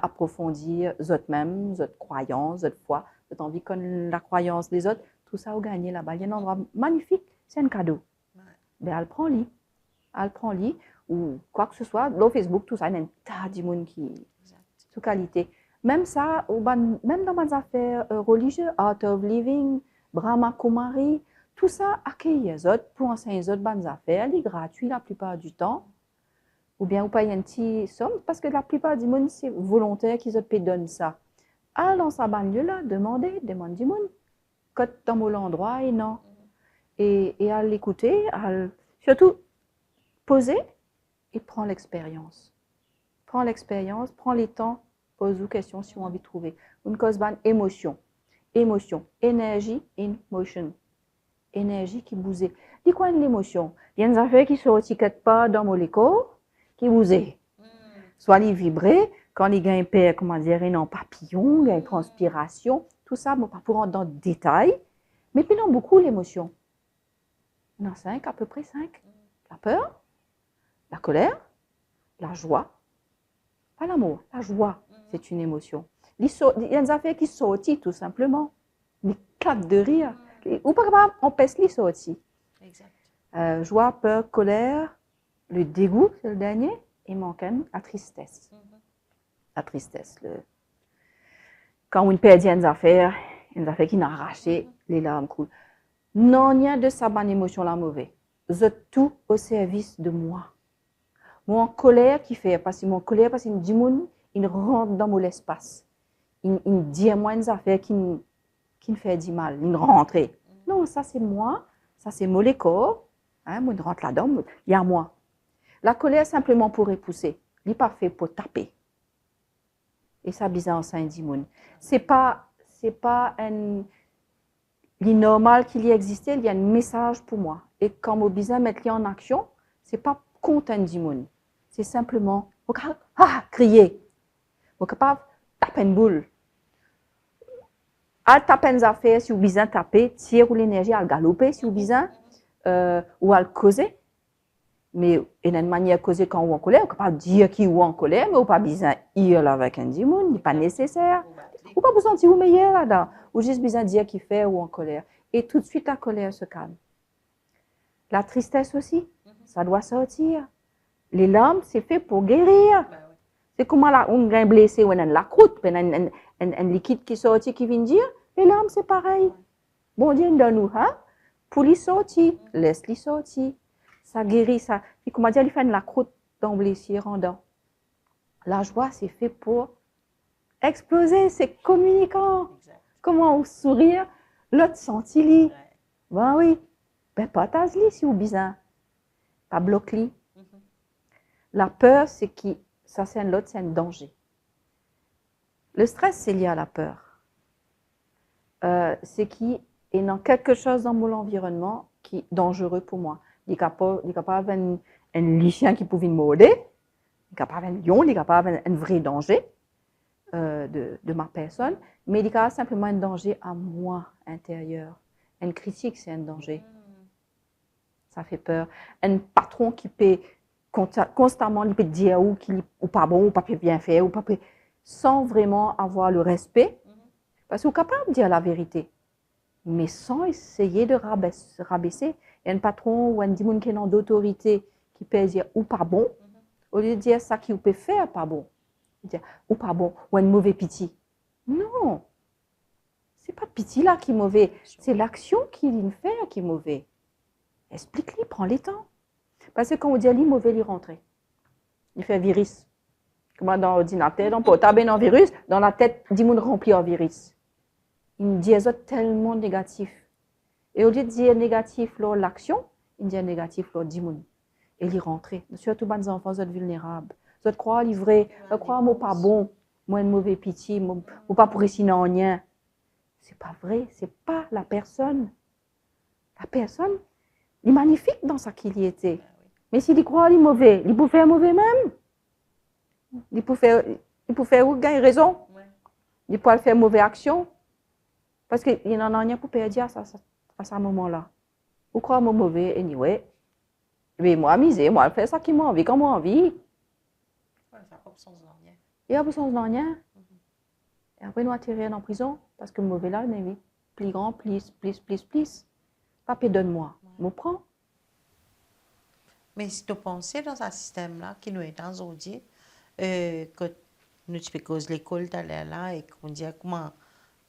approfondir eux-mêmes, leurs croyances, leur foi, leur envie de la croyance des autres, tout ça au gagné là-bas. Il y a un endroit magnifique, c'est un cadeau. Ouais. Ben, elle prend lit, ou quoi que ce soit, dans Facebook, tout ça, il y a un tas de monde qui, de qualité. Même ça, même dans les affaires religieuses, Art of Living, Brahma Kumari, tout ça, accueillir les autres pour enseigner les autres bonnes affaires, c'est gratuit la plupart du temps. Ou bien, vous payez un petit somme, parce que la plupart du monde, c'est volontaire qu'ils te donnent ça. Alors, dans sa banlieue-là, demande du monde. Quand dans mon endroit, et non. Et à l'écouter, surtout, poser et prendre l'expérience. Prends l'expérience, prends les temps, pose-vous questions si vous avez envie de trouver. Une cause bonne, émotion. Émotion. Énergie in motion. Énergie qui bouge. Dis quoi l'émotion? Il y a des affaires qui ne se retirent pas dans mon corps, qui bougent. Soit les vibrer, quand les gars perdent, comment dire, un papillon, une transpiration, tout ça, bon, pas pour rentrer dans le détail, mais puis non, beaucoup l'émotion. Non, 5, à peu près 5. La peur, la colère, la joie. Pas l'amour, la joie, c'est une émotion. Il y a des affaires qui sortent tout simplement. Des claques de rire. Ou pas capable, on pèse les sorties. Exact. Joie, peur, colère, le dégoût, c'est le dernier, et manquant la tristesse. La tristesse. Quand on perd une affaire qui n'a arraché, les larmes coulent. Non, il y a de ça, bonne émotion, la mauvaise. tout au service de moi. Moi en colère qui fait, parce que mon colère, parce qu'il me dit, il rentre dans mon espace. Il dit à moi une affaire qui me fait du mal, il rentre. Non, ça c'est moi, ça c'est mon corps, hein, moi je rentre là-dedans, il y a moi. La colère simplement pour repousser, il n'est pas fait pour taper. Et ça, bizarre en Saint-Dimoun. C'est pas normal qu'il y existait, il y a un message pour moi. Et quand mon bizarre mettre en action, c'est pas contre un Dimoun. C'est simplement, crier. Vous êtes capable de taper une boule. À taper une affaire, si vous besoin taper, tirer ou l'énergie à galoper, si vous besoin, ou à le causer. Mais il y a une manière de causer quand on est en colère. On ne peut pas dire qui est en colère, mais on n'a pas besoin de là avec un démon, ce n'est pas nécessaire. On pas besoin de sentir meilleur là-dedans. Ou juste besoin de dire qui fait ou en colère. Et tout de suite, la colère se calme. La tristesse aussi, ça doit sortir. Les larmes, c'est fait pour guérir. C'est comme on a un blessé, on a la croûte, un liquide qui sort, qui vient dire, les larmes, c'est pareil. Bon Dieu, donne nous, hein? Pour les sortir, laisse-les sortir. Ça guérit, ça. Et comment dire, il fait de la croûte dans le blessure rendant. La joie, c'est fait pour exploser, c'est communicant. Exact. Comment on sourire, l'autre sentit-li. Ouais. Ben oui. Ben partage-li si vous besoin. Pas bloque-li. La peur, c'est qui, ça c'est l'autre, c'est un danger. Le stress, c'est lié à la peur. C'est qui est dans quelque chose dans mon environnement qui est dangereux pour moi. Il est capable d'avoir un chien qui pouvait me morder, il est capable d'avoir un lion, il est capable d'avoir un vrai danger de ma personne, mais il est capable simplement un danger à moi intérieur. Un critique, c'est un danger. Ça fait peur. Un patron qui peut constamment il peut dire ou pas bon, ou pas bien faire, ou pas sans vraiment avoir le respect, parce qu'il est capable de dire la vérité, mais sans essayer de rabaisser. Il y a un patron ou un dimoun qui est d'autorité qui peut dire ou pas bon, au lieu de dire ça qui peut faire pas bon. Dire ou pas bon, ou un mauvais pitié. Non, c'est pas pitié là qui est mauvais, c'est l'action qu'il fait qui est mauvais. Explique-lui, prends les temps. Parce que quand on dit il est mauvais, il rentre. Il fait virus. Comme dans l'ordinateur, dans le portable, dans le virus, dans la tête, dimoun rempli en virus. Il dit tellement négatif. Et au lieu de dire négatif lors de l'action, il dit négatif lors du monde. Et il rentre. Surtout les enfants, ils sont vulnérables. Ils croient livré, ils croient moi pas bon, moi une mauvaise pitié, moi pas pour ici non rien. C'est pas vrai, c'est pas la personne. La personne, il est magnifique dans ce qu'il y était. Mais s'il croit qu'il est mauvais, il peut faire mauvais même. Il peut faire gagner raison. Il peut faire mauvaise action. Parce qu'il n'en a rien pour perdre à ce moment-là. Vous croyez que je suis mauvais, anyway. Mais moi, moi, je fais ça qui m'a envie, comme moi envie. Ça n'a pas besoin de rien. Il n'y a pas besoin de rien. Et après, nous atterrir en prison, parce que le mauvais là, il est plus grand, plus. Papa, donne-moi. Je me prends. Mais si tu penses dans un système-là, qui nous est dans aujourd'hui, que nous tu peux causer l'école, tu là, et qu'on dit comment.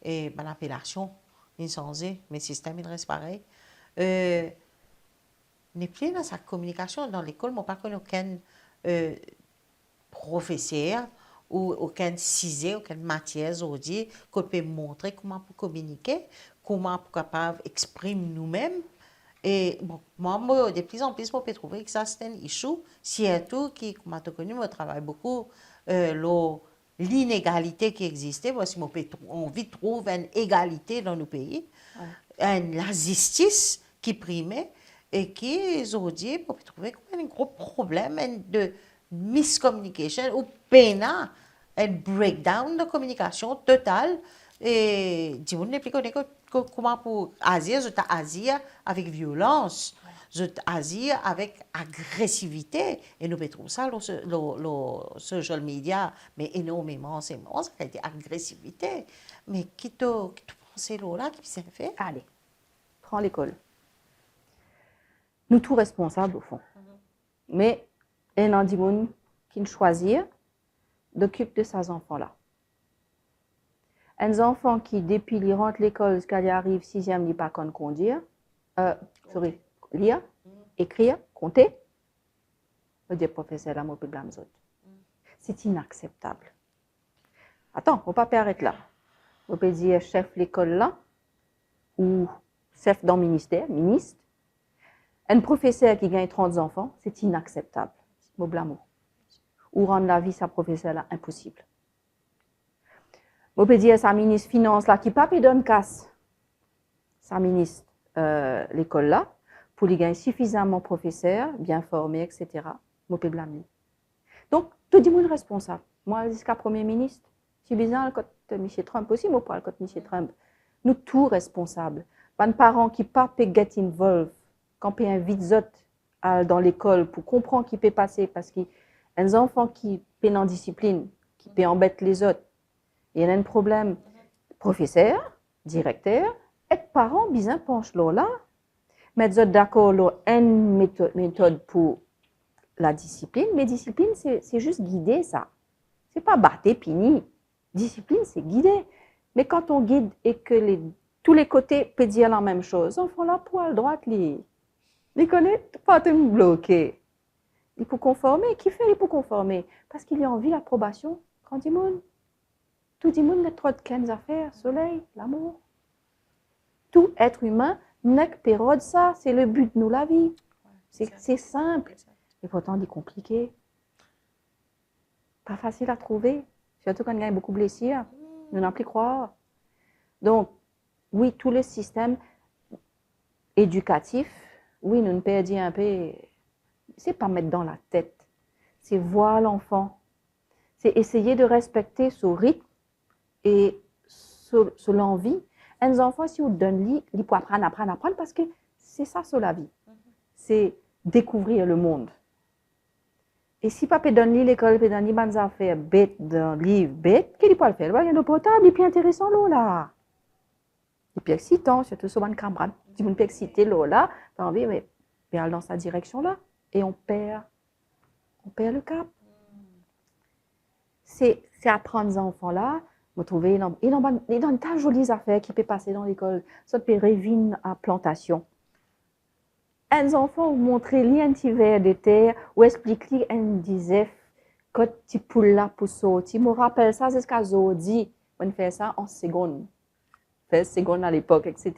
Et ben, l'appellation est changée, mais le système il reste pareil. N'est plus dans sa communication dans l'école, moi pas connu aucun professeur ou aucun sujet, aucune matière aujourd'hui qu'on peut montrer comment pour communiquer, comment pour capable exprimer nous-mêmes. Et bon, moi, de plus en plus, je peux trouver que ça c'est un issue, surtout qui, comme tu as connu, moi travaille beaucoup l'inégalité qui existait, parce qu'on a envie de trouver une égalité dans nos pays, la justice qui primait, et qui, aujourd'hui, on peut trouver un gros problème de miscommunication, ou peine, un breakdown de communication totale, et dis-moi, n'est plus connu comment pour agir, avec violence. Je agis avec agressivité. Et nous trouvons ça sur le social media, mais énormément, ça a été agressivité. Mais qui te pense là, qui s'est fait? Allez, prends l'école. Nous tous responsables, au fond. Mais il y a des gens qui choisissent d'occuper de ces enfants-là. Un enfant qui, depuis qu'il rentre à l'école, jusqu'à qu'il arrive 6e, il n'est pas conduire. Lire. écrire, compter, je dis professeur là, je peux blâmer les autres. C'est inacceptable. Attends, on ne peut pas arrêter là. On peut dire chef de l'école là, ou chef dans le ministère, ministre. Un professeur qui gagne 30 enfants, c'est inacceptable. Je blâme. Ou rendre la vie sa professeur là impossible. On peut dire sa ministre finance là qui pas donne casse. Sa ministre l'école là pour lui gagner suffisamment professeur, bien formé, etc. On peut blâmer. Donc tout le monde est responsable. Moi jusqu'à premier ministre, si bizarre quand M. Trump aussi, moi parle quand M. Trump. Nous tous responsables. Pas parents qui pas peut get involved quand on invite dans l'école pour comprendre qui peut passer parce qu'il y a des enfants qui peuvent en discipline, qui peuvent embêter les autres. Il y a un problème. Professeur, directeur, et parents, bien penchent là, mettre d'accord une méthode pour la discipline, mais discipline, c'est juste guider ça. C'est pas battre, pini. Discipline, c'est guider. Mais quand on guide et que tous les côtés peuvent dire la même chose, enfant la poêle droite, ils connaissent pas te bloquer. Il faut conformer. Qui fait il faut conformer? Parce qu'il a envie l'approbation. Quand dit monde, tout le monde a trop de quinze affaires, soleil, l'amour. Tout être humain n'a que période ça, c'est le but de nous la vie. C'est simple. Et pourtant, c'est compliqué. Pas facile à trouver. Surtout quand il y a beaucoup de blessures. Nous n'en plus croire. Donc, oui, tout le système éducatif, oui, nous perdons un peu. C'est pas mettre dans la tête. C'est voir l'enfant. C'est essayer de respecter son rythme et son l'envie. Un enfant, si on donne lui, il peut apprendre, parce que c'est ça, sur la vie. C'est découvrir le monde. Et si papa donne lui l'école, il donne lui des affaires bêtes, dans livre bête, qu'est-ce qu'il peut faire? Il y a le portable, il est plus intéressant là. Il est plus excitant, surtout sur un camarade. Si vous ne pouvez exciter là, tu as envie, mais aller dans sa direction là. Et on perd le cap. C'est apprendre aux enfants là, vous trouvez, ils ont tas de jolies affaires qui peuvent passer dans l'école. Ça peut réviner à plantation. Un enfant vous montrer un petit verre de terre ou expliquer un disait quand tu poules là pour sortir. Je me rappelle ça jusqu'à aujourd'hui. On fait ça en seconde. 13 secondes à l'époque, etc.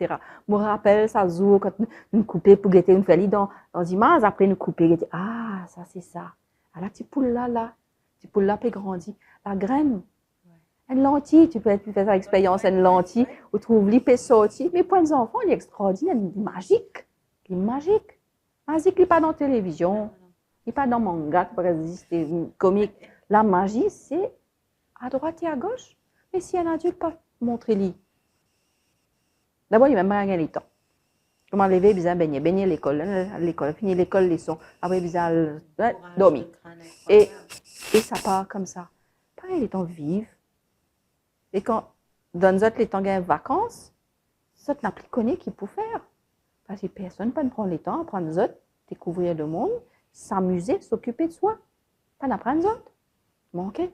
Je me rappelle ça jour quand nous coupons pour guetter une feuille dans l'image. Après nous couper, ah, ça c'est ça. Alors tu poules là. Tu poules là peut grandir. La graine. Une lentille, tu peux faire ça expérience, une lentille, où tu trouves l'IP sorti. Mais pour les enfants, il est extraordinaire, il est magique. Il est magique. Magique, il n'est pas dans la télévision, il n'est pas dans le manga, qui peut exister, comique. La magie, c'est à droite et à gauche. Mais si un adulte peut montrer lui, d'abord, il ne va même pas gagner le temps. Comment lever, bien baigner l'école, finir l'école, les sons, après, bien dormir. Et ça part comme ça. Pareil, les temps vivent. Et quand, dans les temps de vacances, ça n'a plus connu qu'il peut faire. Parce que personne ne peut prendre le temps, apprendre les autres, découvrir le monde, s'amuser, s'occuper de soi. Pas d'apprendre les autres. Manquer.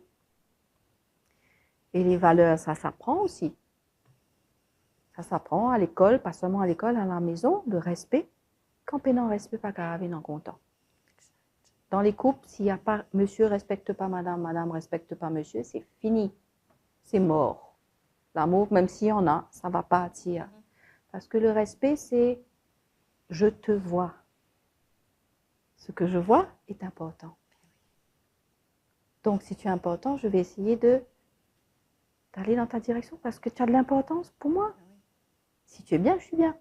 Et les valeurs, ça s'apprend aussi. Ça s'apprend à l'école, pas seulement à l'école, à la maison, le respect. Quand on n'a pas respect, pas grave, on est content. Dans les couples, s'il n'y a pas monsieur ne respecte pas madame, madame ne respecte pas monsieur, c'est fini. C'est mort. L'amour, même s'il y en a, ça ne va pas attirer. Parce que le respect, c'est je te vois. Ce que je vois est important. Donc, si tu es important, je vais essayer d'aller dans ta direction parce que tu as de l'importance pour moi. Si tu es bien, je suis bien.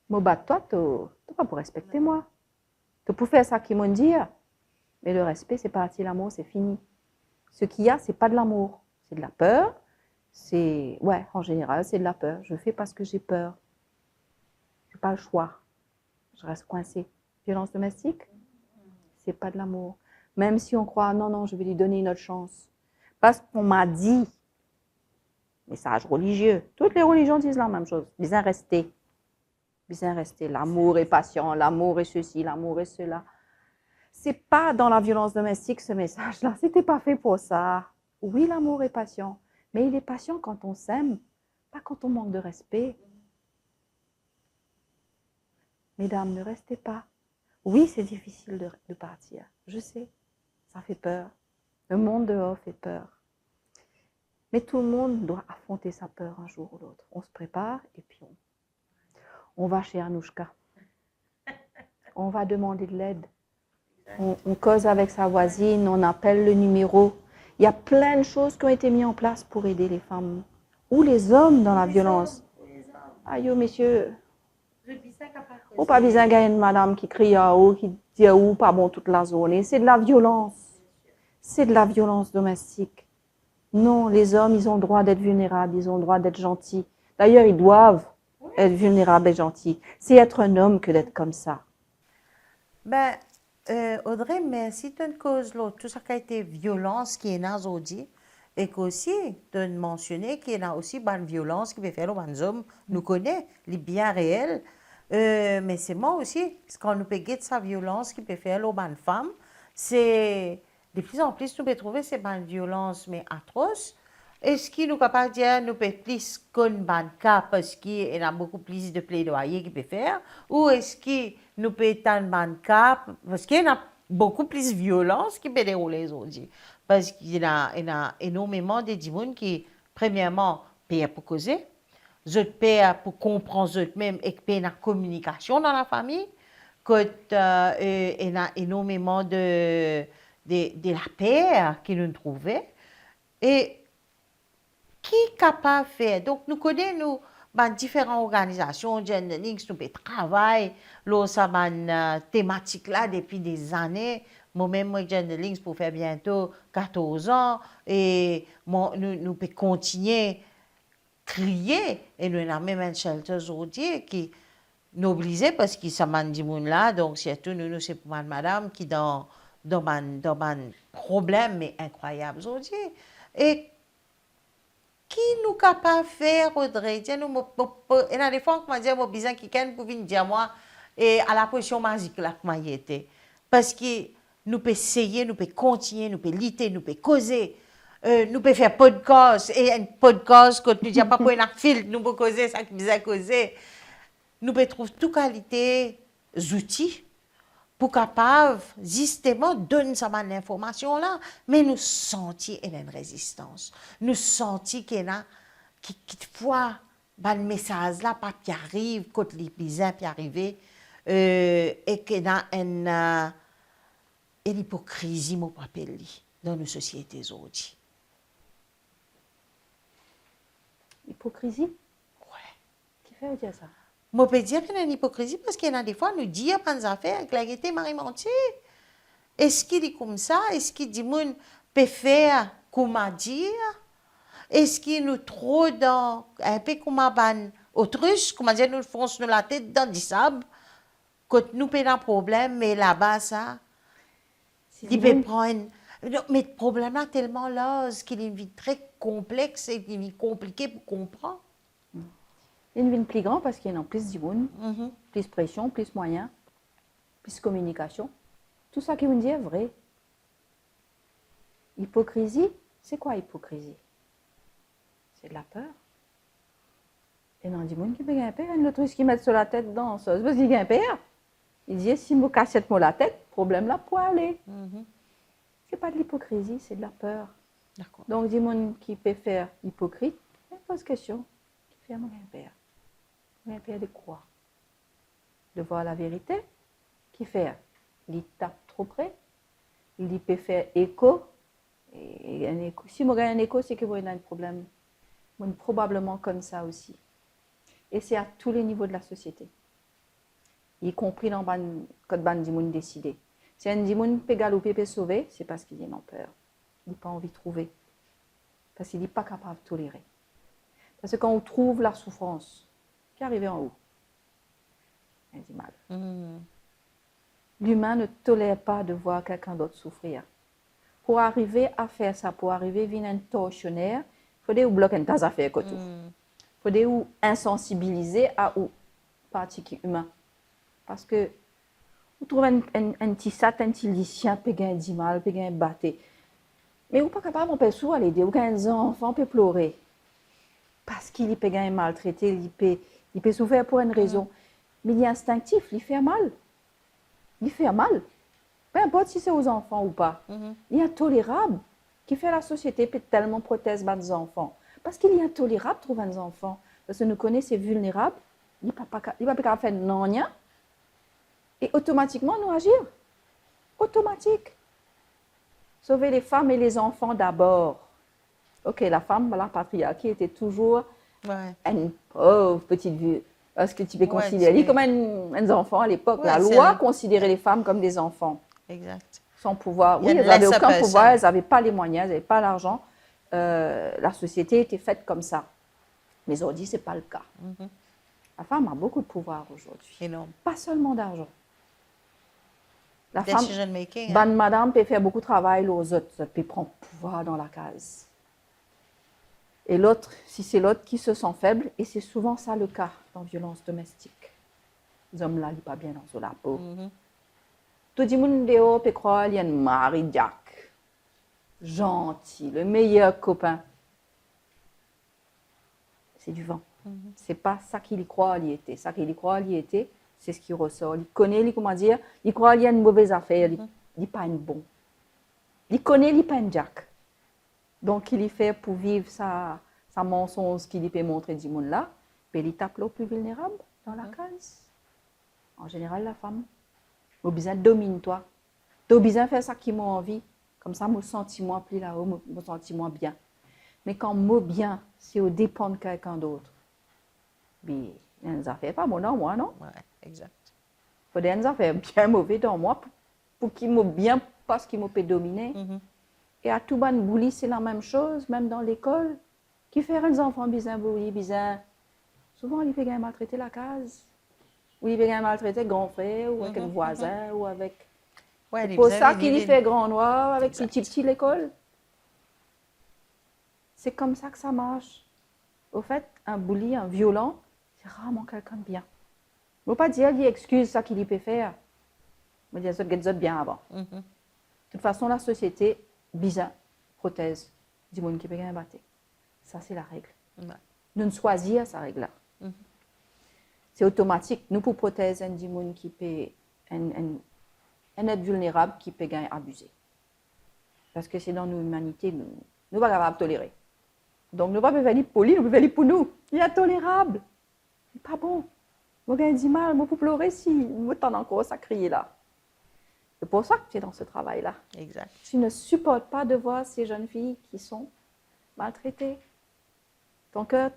Moi, toi, tu n'as pas pour respecter moi. Tu peux faire ça qu'ils m'ont dit, mais le respect, c'est parti l'amour, c'est fini. Ce qu'il y a, c'est pas de l'amour. C'est de la peur. En général, c'est de la peur. Je fais parce que j'ai peur. Je n'ai pas le choix. Je reste coincée. Violence domestique, c'est pas de l'amour. Même si on croit, non, je vais lui donner une autre chance. Parce qu'on m'a dit, message religieux, toutes les religions disent la même chose. Bien rester. L'amour est patient, l'amour est ceci, l'amour est cela. C'est pas dans la violence domestique ce message-là. C'était pas fait pour ça. Oui, l'amour est patient, mais il est patient quand on s'aime, pas quand on manque de respect. Mesdames, ne restez pas. Oui, c'est difficile de partir. Je sais, ça fait peur. Le monde dehors fait peur. Mais tout le monde doit affronter sa peur un jour ou l'autre. On se prépare et puis on va chez Anouchka. On va demander de l'aide. On cause avec sa voisine, on appelle le numéro. Il y a plein de choses qui ont été mises en place pour aider les femmes ou les hommes dans la violence. Aïe, messieurs. Ou pas besoin de une madame qui crie à haut, qui dit à haut, pas bon toute la journée. C'est de la violence. C'est de la violence domestique. Non, les hommes, ils ont le droit d'être vulnérables, ils ont le droit d'être gentils. D'ailleurs, ils doivent être vulnérables et gentils. C'est être un homme que d'être comme ça. Ben, Audrey, mais si tu causes tout ça qui a été violence qui est dans aujourd'hui, et qu'aussi, tu mentionné qu'il y a aussi une violence qui peut faire aux hommes, nous connaît, les bien réels. Mais c'est moi aussi, quand nous payons de sa violence qui peut faire aux femmes, c'est de plus en plus, nous pouvons trouver ces violences mais atroces. Est-ce qu'il nous capable de dire nous peut plus qu'une cas parce qu'il y a beaucoup plus de plaidoyer qu'il peut faire, ou est-ce qu'il nous peut être un cas parce qu'il y a beaucoup plus de violence qui peut dérouler aujourd'hui, parce qu'il y a énormément de gens qui, premièrement, payent pour causer, je paye pour comprendre eux-mêmes et payer la communication dans la famille, qu'il y a énormément de la paix qui nous trouvait. Et qui est capable de faire? Donc, nous connaissons différentes organisations, Gender Links, nous travaillons sur cette thématique-là depuis des années. Moi-même, moi, Gender Links, pour faire bientôt 14 ans, et nous pouvons continuer à crier. Et nous avons même un shelter aujourd'hui qui nous oblige parce qu'il y a des gens là, donc surtout nous, c'est pour madame qui dans un problème mais incroyable aujourd'hui. Et qui nous capable de faire, Audrey? Il y a des fois que je dis, je besoin quelqu'un pour venir dire moi, et à la position magique là que j'ai été. Parce que nous pouvons essayer, nous pouvons continuer, nous pouvons lutter, nous pouvons causer, nous pouvons faire podcast, et un podcast, quand nous disons pas pour un filtre, nous pouvons causer ça qui besoin causer. Nous pouvons trouver toute qualité d'outils pour capable justement donner cette information là, mais nous sentir qu'il y a une résistance, nous sentir qu'il y a fois le message là pas qui arrive quand les besoins puis arriver, et qu'il y a une hypocrisie mon appelle dans nos sociétés aujourd'hui. Hypocrisie? Ouais. Qui fait dire ça? Je peux dire qu'il y a une hypocrisie parce qu'il y a des fois, nous disons des affaires avec la gaieté Marie-Montier. Est-ce qu'il est comme ça? Est-ce qu'il dit qu'on peut faire comme à dire? Est-ce qu'il nous trop dans un peu comme un autruche, comme dire, nous fonçons la tête dans du sable, quand nous avons un problème, mais là-bas, ça, il peut prendre. Mais le problème est tellement large qu'il est une vie très complexe et une vie compliquée pour comprendre. Il y a une vie plus grande parce qu'il y a plus de monde, plus de pression, plus de moyens, plus de communication. Tout ça qui vous dit est vrai. Hypocrisie, c'est quoi hypocrisie? C'est de la peur. Et non, du monde qui peut gagner peur, il y a l'autre qui met sur la tête dans ça. Parce qu'il gagne peur. Il dit si je casse la tête, problème là pour aller. C'est pas de l'hypocrisie, c'est de la peur. D'accord. Donc, du monde qui peut faire hypocrite, il pose question. Qui fait mon père? Mon père de quoi? De voir la vérité? Qui fait? Il tape trop près? Il peut faire écho? Et un écho. Si moi gagne un écho, c'est que vous avez un problème. Moi, probablement comme ça aussi. Et c'est à tous les niveaux de la société. Y compris dans le code ban du monde décidé. Si un monde peut galoper, peut sauver, c'est parce qu'il en a peur. Il n'a pas envie de trouver. Parce qu'il n'est pas capable de tolérer. Parce que quand on trouve la souffrance, qui arrive en haut, il y a du mal. L'humain ne tolère pas de voir quelqu'un d'autre souffrir. Pour arriver à faire ça, pour arriver à venir un tortionnaire, il faut bloquer une tas d'affaires. Il faut insensibiliser à ou partie qui est humain. Parce que vous trouvez un petit sat, un petit lycéen, peut gagner du mal, peut gagner battre. Mais vous n'êtes pas capable, on peut souvent l'aider. Vous avez un enfant, peut pleurer. Parce qu'il peut gagner maltraité, il peut souffrir pour une raison. mais il est instinctif, il fait mal. Il fait mal. Peu importe si c'est aux enfants ou pas. Il est intolérable. Qui fait la société peut tellement prothèse des enfants. Parce qu'il est intolérable de trouver des enfants. Parce que nous connaissons ces vulnérables. Il ne peut pas faire non rien. Et automatiquement, nous agir. Automatique. Sauver les femmes et les enfants d'abord. Ok, la femme, la patriarcie était toujours une pauvre petite vue. Parce que tu peux considérer comme un enfant à l'époque. La loi considérait les femmes comme des enfants. Exact. Sans pouvoir. Oui, elles n'avaient aucun pouvoir, elles n'avaient pas les moyens, elles n'avaient pas l'argent. La société était faite comme ça. Mais aujourd'hui, ce n'est pas le cas. La femme a beaucoup de pouvoir aujourd'hui. Énorme. Pas seulement d'argent. La Decision making. Bonne madame peut faire beaucoup de travail aux autres, ça peut prendre pouvoir dans la case. Et l'autre, si c'est l'autre qui se sent faible, et c'est souvent ça le cas dans violence domestique. Les hommes là, ils ne sont pas bien dans la peau. Tout le monde peut croire qu'il y a un mari Jack, gentil, le meilleur copain. C'est du vent. C'est pas ça qu'il y croit qu'il était. Ça qu'il y croit qu'il était, c'est ce qui ressort. Il connaît, comment dire, il croit qu'il y a une mauvaise affaire, il n'est pas un bon. Il connaît, il n'est pas un Jack. Donc, il y fait pour vivre sa mensonge qu'il peut montrer du monde là, puis il tape le plus vulnérable dans la case. En général, la femme. J'ai besoin de domine-toi. Tu as besoin de faire ça qui m'a envie. Comme ça, je me sens moins plus là-haut, je me sens moins bien. Mais quand je bien, c'est au dépend de quelqu'un d'autre. Mais il y a des affaires pas bonnes dans moi, non? Oui, exact. Il faut des affaires bien mauvaises dans moi pour qu'il me bien parce qu'il me peut dominer. Et à tout ban bouli, c'est la même chose, même dans l'école. Qui fait des enfants bizarres, bizarres. Souvent, il fait maltraiter la case. Ou il vient maltraiter grand frère, ou avec un voisin, ou avec... C'est pour ça qu'il y fait grand noir avec ses petits l'école. C'est comme ça que ça marche. Au fait, un bully, un violent, c'est rarement quelqu'un de bien. Il ne faut pas dire qu'il excuse ça qu'il peut faire. Il faut dire ça qu'il bien avant. De toute façon, la société, bizarre, prothèse, du monde qui peut rien battre. Ça, c'est la règle. Nous ne choisir sa règle-là. C'est automatique. Nous, pour protéger un monde qui peut un être vulnérable qui peut gagner abuser. Parce que c'est dans nos humanités, nous ne sommes pas capables de tolérer. Donc, nous ne pouvons pas faire poli, nous pouvons faire pour nous. Il est intolérable. C'est pas bon. Moi, j'ai du mal, moi, pour pleurer si moi, t'en encore à crier là. C'est pour ça que tu es dans ce travail-là. Exact. Tu ne supportes pas de voir ces jeunes filles qui sont maltraitées. Ton cœur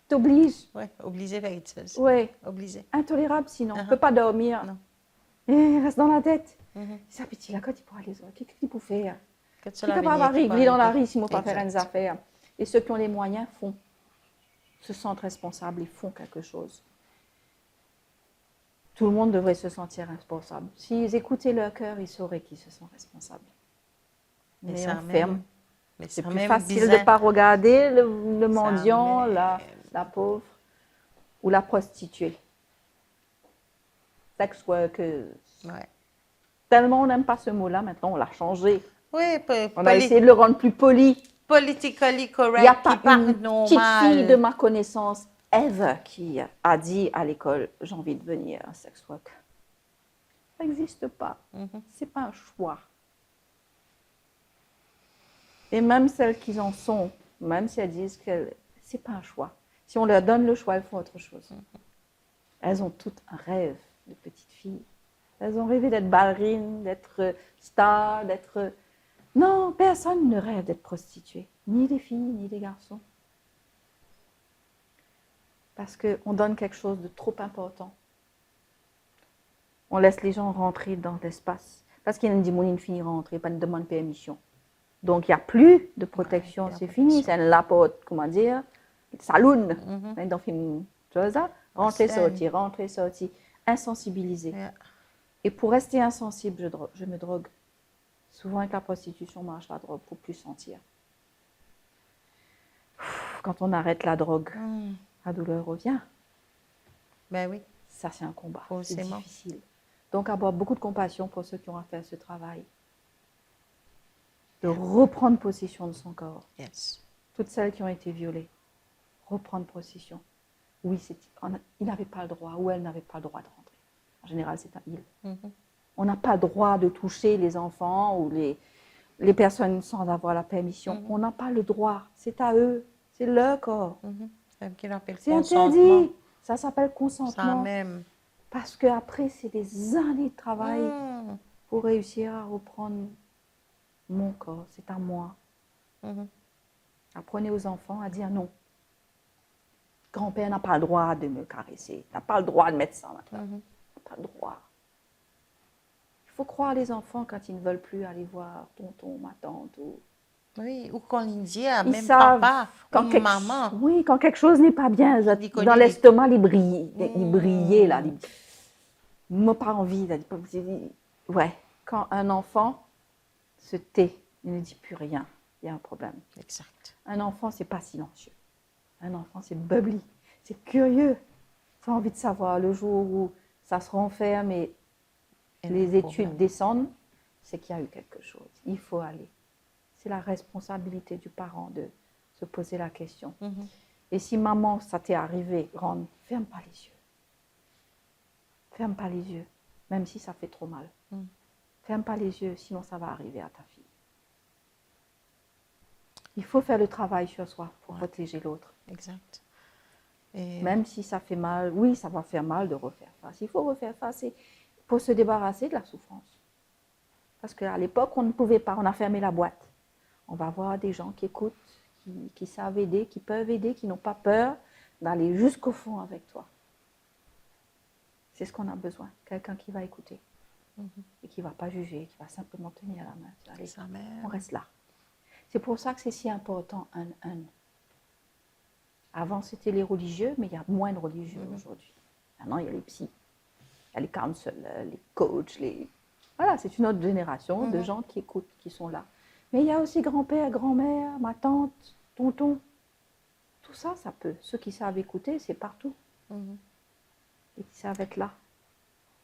t'oblige. Oui, obligé vers quelque chose. Oui. Obligé. Intolérable sinon. On ne peut pas dormir. Non. Et reste dans la tête. Ça, petit, là, quand il pourra les autres, qu'est-ce qu'il peut faire? Il ne peut pas arriver dans la rue s'il ne peut pas faire des affaires. Et ceux qui ont les moyens font, se sentent responsables et font quelque chose. Tout le monde devrait se sentir responsable. S'ils écoutaient leur cœur, ils sauraient qu'ils se sont responsables. Mais on ferme. C'est plus facile de ne pas regarder le mendiant, la pauvre ou la prostituée. Sex workers. Ouais. Tellement on n'aime pas ce mot-là, maintenant on l'a changé. Oui, on a essayé de le rendre plus poli. Politically correct. Il n'y a pas une petite fille de ma connaissance ever qui a dit à l'école « j'ai envie de devenir un sex worker ». Ça n'existe pas. Ce n'est pas un choix. Et même celles qui en sont, même si elles disent que ce n'est pas un choix. Si on leur donne le choix, elles font autre chose. Elles ont toutes un rêve de petites filles. Elles ont rêvé d'être ballerines, d'être stars, d'être... Non, personne ne rêve d'être prostituée. Ni les filles, ni les garçons. Parce qu'on donne quelque chose de trop important. On laisse les gens rentrer dans l'espace. Parce qu'il y a une fille rentrer, pas de demande de permission. Donc, il n'y a plus de protection, c'est fini. C'est un lapote, comment dire, saloon. Dans film, tu vois ça? Rentrer, sortir. Insensibilisé. Yeah. Et pour rester insensible, je me drogue. Souvent, avec la prostitution, on marche la drogue pour plus sentir. Quand on arrête la drogue, la douleur revient. Ben oui. Ça, c'est un combat. C'est Forcément. difficile. Donc, avoir beaucoup de compassion pour ceux qui ont à faire ce travail. De reprendre possession de son corps. Yes. Toutes celles qui ont été violées. Reprendre possession. oui, il n'avait pas le droit, ou elle n'avait pas le droit de rentrer. En général, c'est un il. On n'a pas le droit de toucher les enfants ou les personnes sans avoir la permission. On n'a pas le droit. C'est à eux. C'est leur corps. C'est qu'il appelle C'est consentement. interdit. Ça s'appelle Ça consentement. même. Parce qu'après, c'est des années de travail pour réussir à reprendre mon corps. C'est à moi. Apprenez aux enfants à dire non. Grand-père n'a pas le droit de me caresser. N'a pas le droit de mettre ça maintenant. N'a pas le droit. Il faut croire les enfants quand ils ne veulent plus aller voir tonton, ma tante. Oui, ou qu'on lui dit à Ils même savent papa quand ou maman. Oui, quand quelque chose n'est pas bien, Il connaît dans les- l'estomac, il brille. Il brillait, là. Il n'a pas envie. Là. Ouais, quand un enfant se tait, il ne dit plus rien, il y a un problème. Exact. Un enfant, c'est pas silencieux. Un enfant, c'est bubbly, c'est curieux. Il a envie de savoir le jour où ça se renferme et les études descendent, c'est qu'il y a eu quelque chose. Il faut aller. C'est la responsabilité du parent de se poser la question. Et si maman, ça t'est arrivé, grande, ferme pas les yeux. Ferme pas les yeux, même si ça fait trop mal. Ferme pas les yeux, sinon ça va arriver à ta fille. Il faut faire le travail sur soi pour protéger l'autre. Exact. Et Même si ça fait mal, oui, ça va faire mal de refaire face. Il faut refaire face pour se débarrasser de la souffrance. Parce qu'à l'époque, on ne pouvait pas, on a fermé la boîte. On va voir des gens qui écoutent, qui savent aider, qui peuvent aider, qui n'ont pas peur d'aller jusqu'au fond avec toi. C'est ce qu'on a besoin, quelqu'un qui va écouter et qui ne va pas juger, qui va simplement tenir la main. Allez, ça même. on reste là. C'est pour ça que c'est si important, un. Avant, c'était les religieux, mais il y a moins de religieux aujourd'hui. Maintenant, il y a les psys, il y a les counselors, les coachs, Voilà, c'est une autre génération de gens qui écoutent, qui sont là. Mais il y a aussi grand-père, grand-mère, ma tante, tonton. Tout ça, ça peut. Ceux qui savent écouter, c'est partout. Et qui savent être là.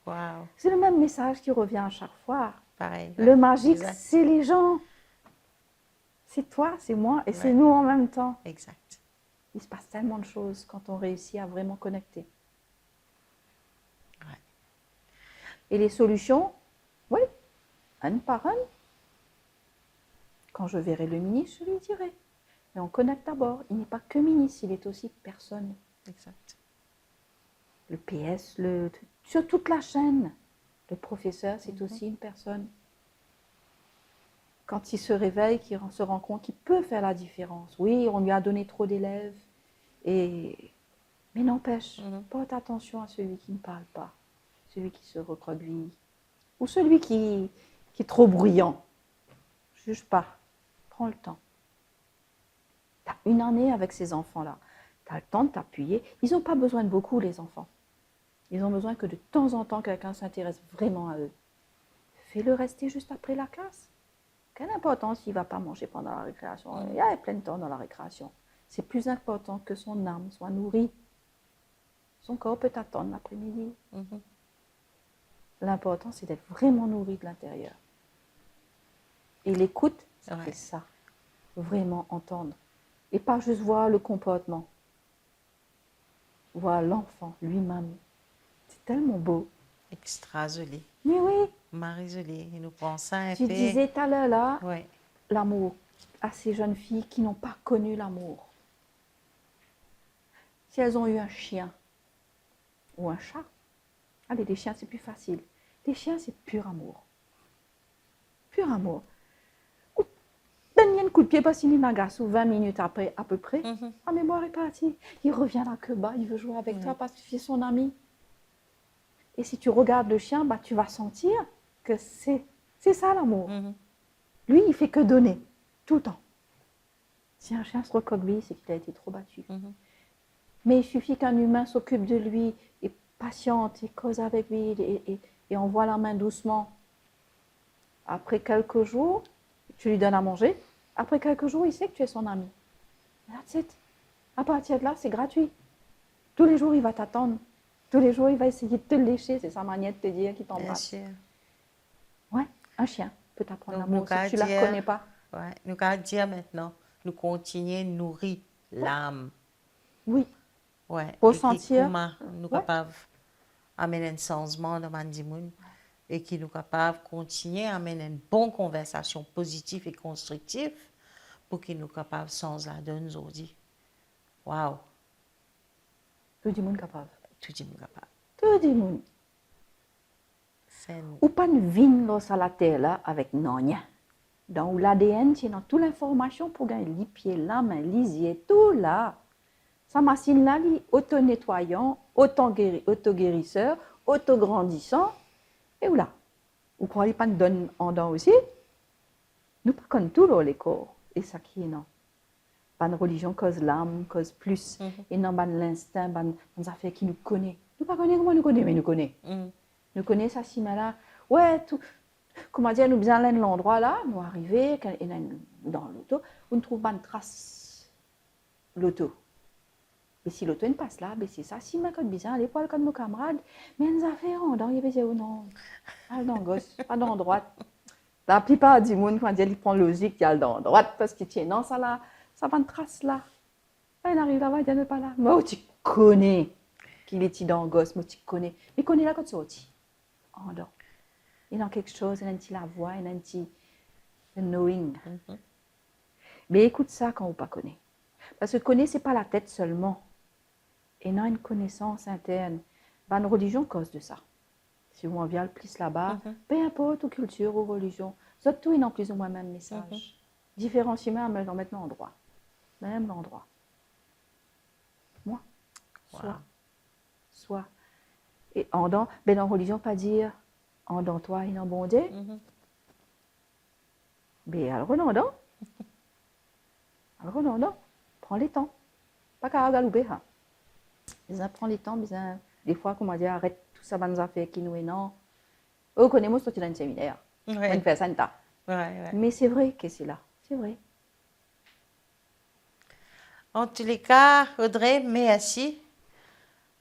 Wow. C'est le même message qui revient à chaque fois. Pareil. Le magique, Exact. c'est les gens. C'est toi, c'est moi et c'est nous en même temps. Exact. Il se passe tellement de choses quand on réussit à vraiment connecter. Ouais. Et les solutions, oui, un par un. Quand je verrai le ministre, je lui dirai. Mais on connecte d'abord. Il n'est pas que ministre, il est aussi personne. Exact. Le PS, sur toute la chaîne. Le professeur, c'est aussi une personne. Quand il se réveille, qu'il se rend compte qu'il peut faire la différence. Oui, on lui a donné trop d'élèves. Mais n'empêche, porte attention à celui qui ne parle pas, celui qui se recroqueville, ou celui qui est trop bruyant. Juge pas, prends le temps. Tu as une année avec ces enfants-là. Tu as le temps de t'appuyer. Ils n'ont pas besoin de beaucoup, les enfants. Ils ont besoin que de temps en temps, quelqu'un s'intéresse vraiment à eux. Fais-le rester juste après la classe. Quelle importance s'il ne va pas manger pendant la récréation? Il y a plein de temps dans la récréation. C'est plus important que son âme soit nourrie. Son corps peut attendre l'après-midi. L'important, c'est d'être vraiment nourri de l'intérieur. Et l'écoute, ça fait ça. Vraiment entendre. Et pas juste voir le comportement. Voir l'enfant lui-même. C'est tellement beau. Extra joli. Mais oui. Marie jolie. Il nous prend ça un Tu peu. disais tout à l'heure là, Oui. l'amour. À ces jeunes filles qui n'ont pas connu l'amour. Si elles ont eu un chien ou un chat, allez, les chiens, c'est plus facile. Les chiens, c'est pur amour. Pur amour. Donne-lui un coup de pied parce qu'il n'agace ou 20 minutes après, à peu près. La mémoire est partie. Il revient là que bas, il veut jouer avec toi parce que tu es son ami. Et si tu regardes le chien, bah, tu vas sentir que c'est ça l'amour. Lui, il fait que donner, tout le temps. Si un chien se recroqueville, c'est qu'il a été trop battu. Mais il suffit qu'un humain s'occupe de lui et patiente et cause avec lui et envoie la main doucement. Après quelques jours, tu lui donnes à manger. Après quelques jours, il sait que tu es son ami. That's it. À partir de là, c'est gratuit. Tous les jours, il va t'attendre. Tous les jours, il va essayer de te lécher. C'est sa manière de te dire qu'il t'embrasse. Ouais, un chien peut t'apprendre l'amour si tu ne la connais pas. Ouais, nous allons dire maintenant, nous continuons à nourrir l'âme. Oui. Ouais. Ressentir. Comment nous Ouais. capables d'amener un changement dans Mandimoun et qui nous capables de continuer à amener une bonne conversation positive et constructive pour qu'ils nous capables de changer la donne aujourd'hui. Waouh! Tout le monde capable. Tout le monde capable. Tout le monde. C'est nous. Ou pas une vigne dans la terre là avec non rien. Dans l'ADN, c'est dans toute l'information pour gagner les pieds, la main, les yeux, tout là. Sa machine là, il est auto-nettoyant, auto-guérisseur, auto-grandissant. Et voilà. Vous croyez pas nous donne en dents aussi? Nous pas comme tout dans les corps. Et ça qui est non. Pas de religion cause l'âme, cause plus. Et non, pas l'instinct, pas des affaires qui nous connaît. Nous pas connaît comment nous connaît, mais nous connaît. Nous connaît ça si là. Ouais, tout. Comment dire, nous bien aller dans l'endroit là, nous arriver dans l'auto, on ne trouve pas de trace l'auto. Et si l'auto ne passe là, ben c'est ça. Si ma code bizarre, les poils comme nos camarades, mais nous avons dans il y a non, pas dans gauche, pas dans droite. La plupart du monde quand il prend logique, il y a dans droite parce que tiens non ça là, ça va une trace là. Il arrive là-bas, il n'est pas là. Moi tu connais qu'il est dans gauche, moi tu connais, mais connais là quand tu sorti. En dehors. Il y a quelque chose, il y a un petit la voix, il y a un petit knowing. Mais écoute ça quand vous ne pas connaissez. Parce que connaître, ce n'est pas la tête seulement. Et non, une connaissance interne. Une religion cause de ça. Si vous en vient le plus là-bas, peu importe aux cultures, aux religions, tout est en plus ou moins le même message. Différencier même dans maintenant endroit. Même l'endroit. Moi. Soit. Et dans la religion, pas dire en dans toi, il en bon Dieu. Mais alors, non. Prends les temps. Pas qu'à galouper. Prends les temps, des fois, comment dire, arrête tout ça, bonnes affaires qui nous est non. Oh, connais-moi, c'est dans un séminaire. On fait ça, mais c'est vrai que c'est là. C'est vrai. En tous les cas, Audrey, merci.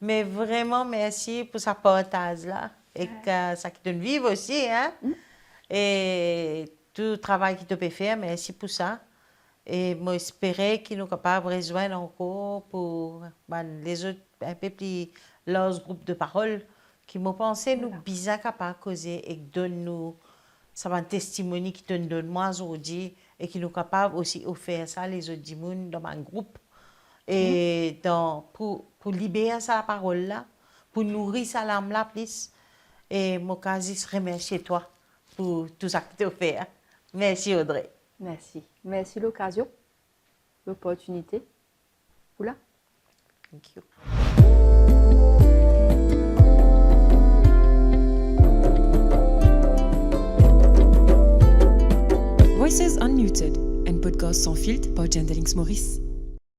Mais vraiment, merci pour ce partage-là. Et que ça qui donne vivre aussi. Hein? Et tout le travail que tu peux faire, merci pour ça. Et moi, j'espère qu'ils sont capables de rejoindre encore pour les autres, un peu plus leurs groupes de parole, qui m'ont pensé nous bien capables de causer et qui donnent nous ça va un testimony qui te donne moi aujourd'hui et qui nous capables aussi offrir ça les autres monde dans un groupe et pour libérer ça la parole là, pour nourrir ça l'âme là plus. Et mon cas, je remercie toi pour tout ça que tu as fait. Merci Audrey. Merci. Merci l'occasion, l'opportunité. Oula. Thank you. Voices Unmuted, un podcast sans filtre par Genderlings Maurice.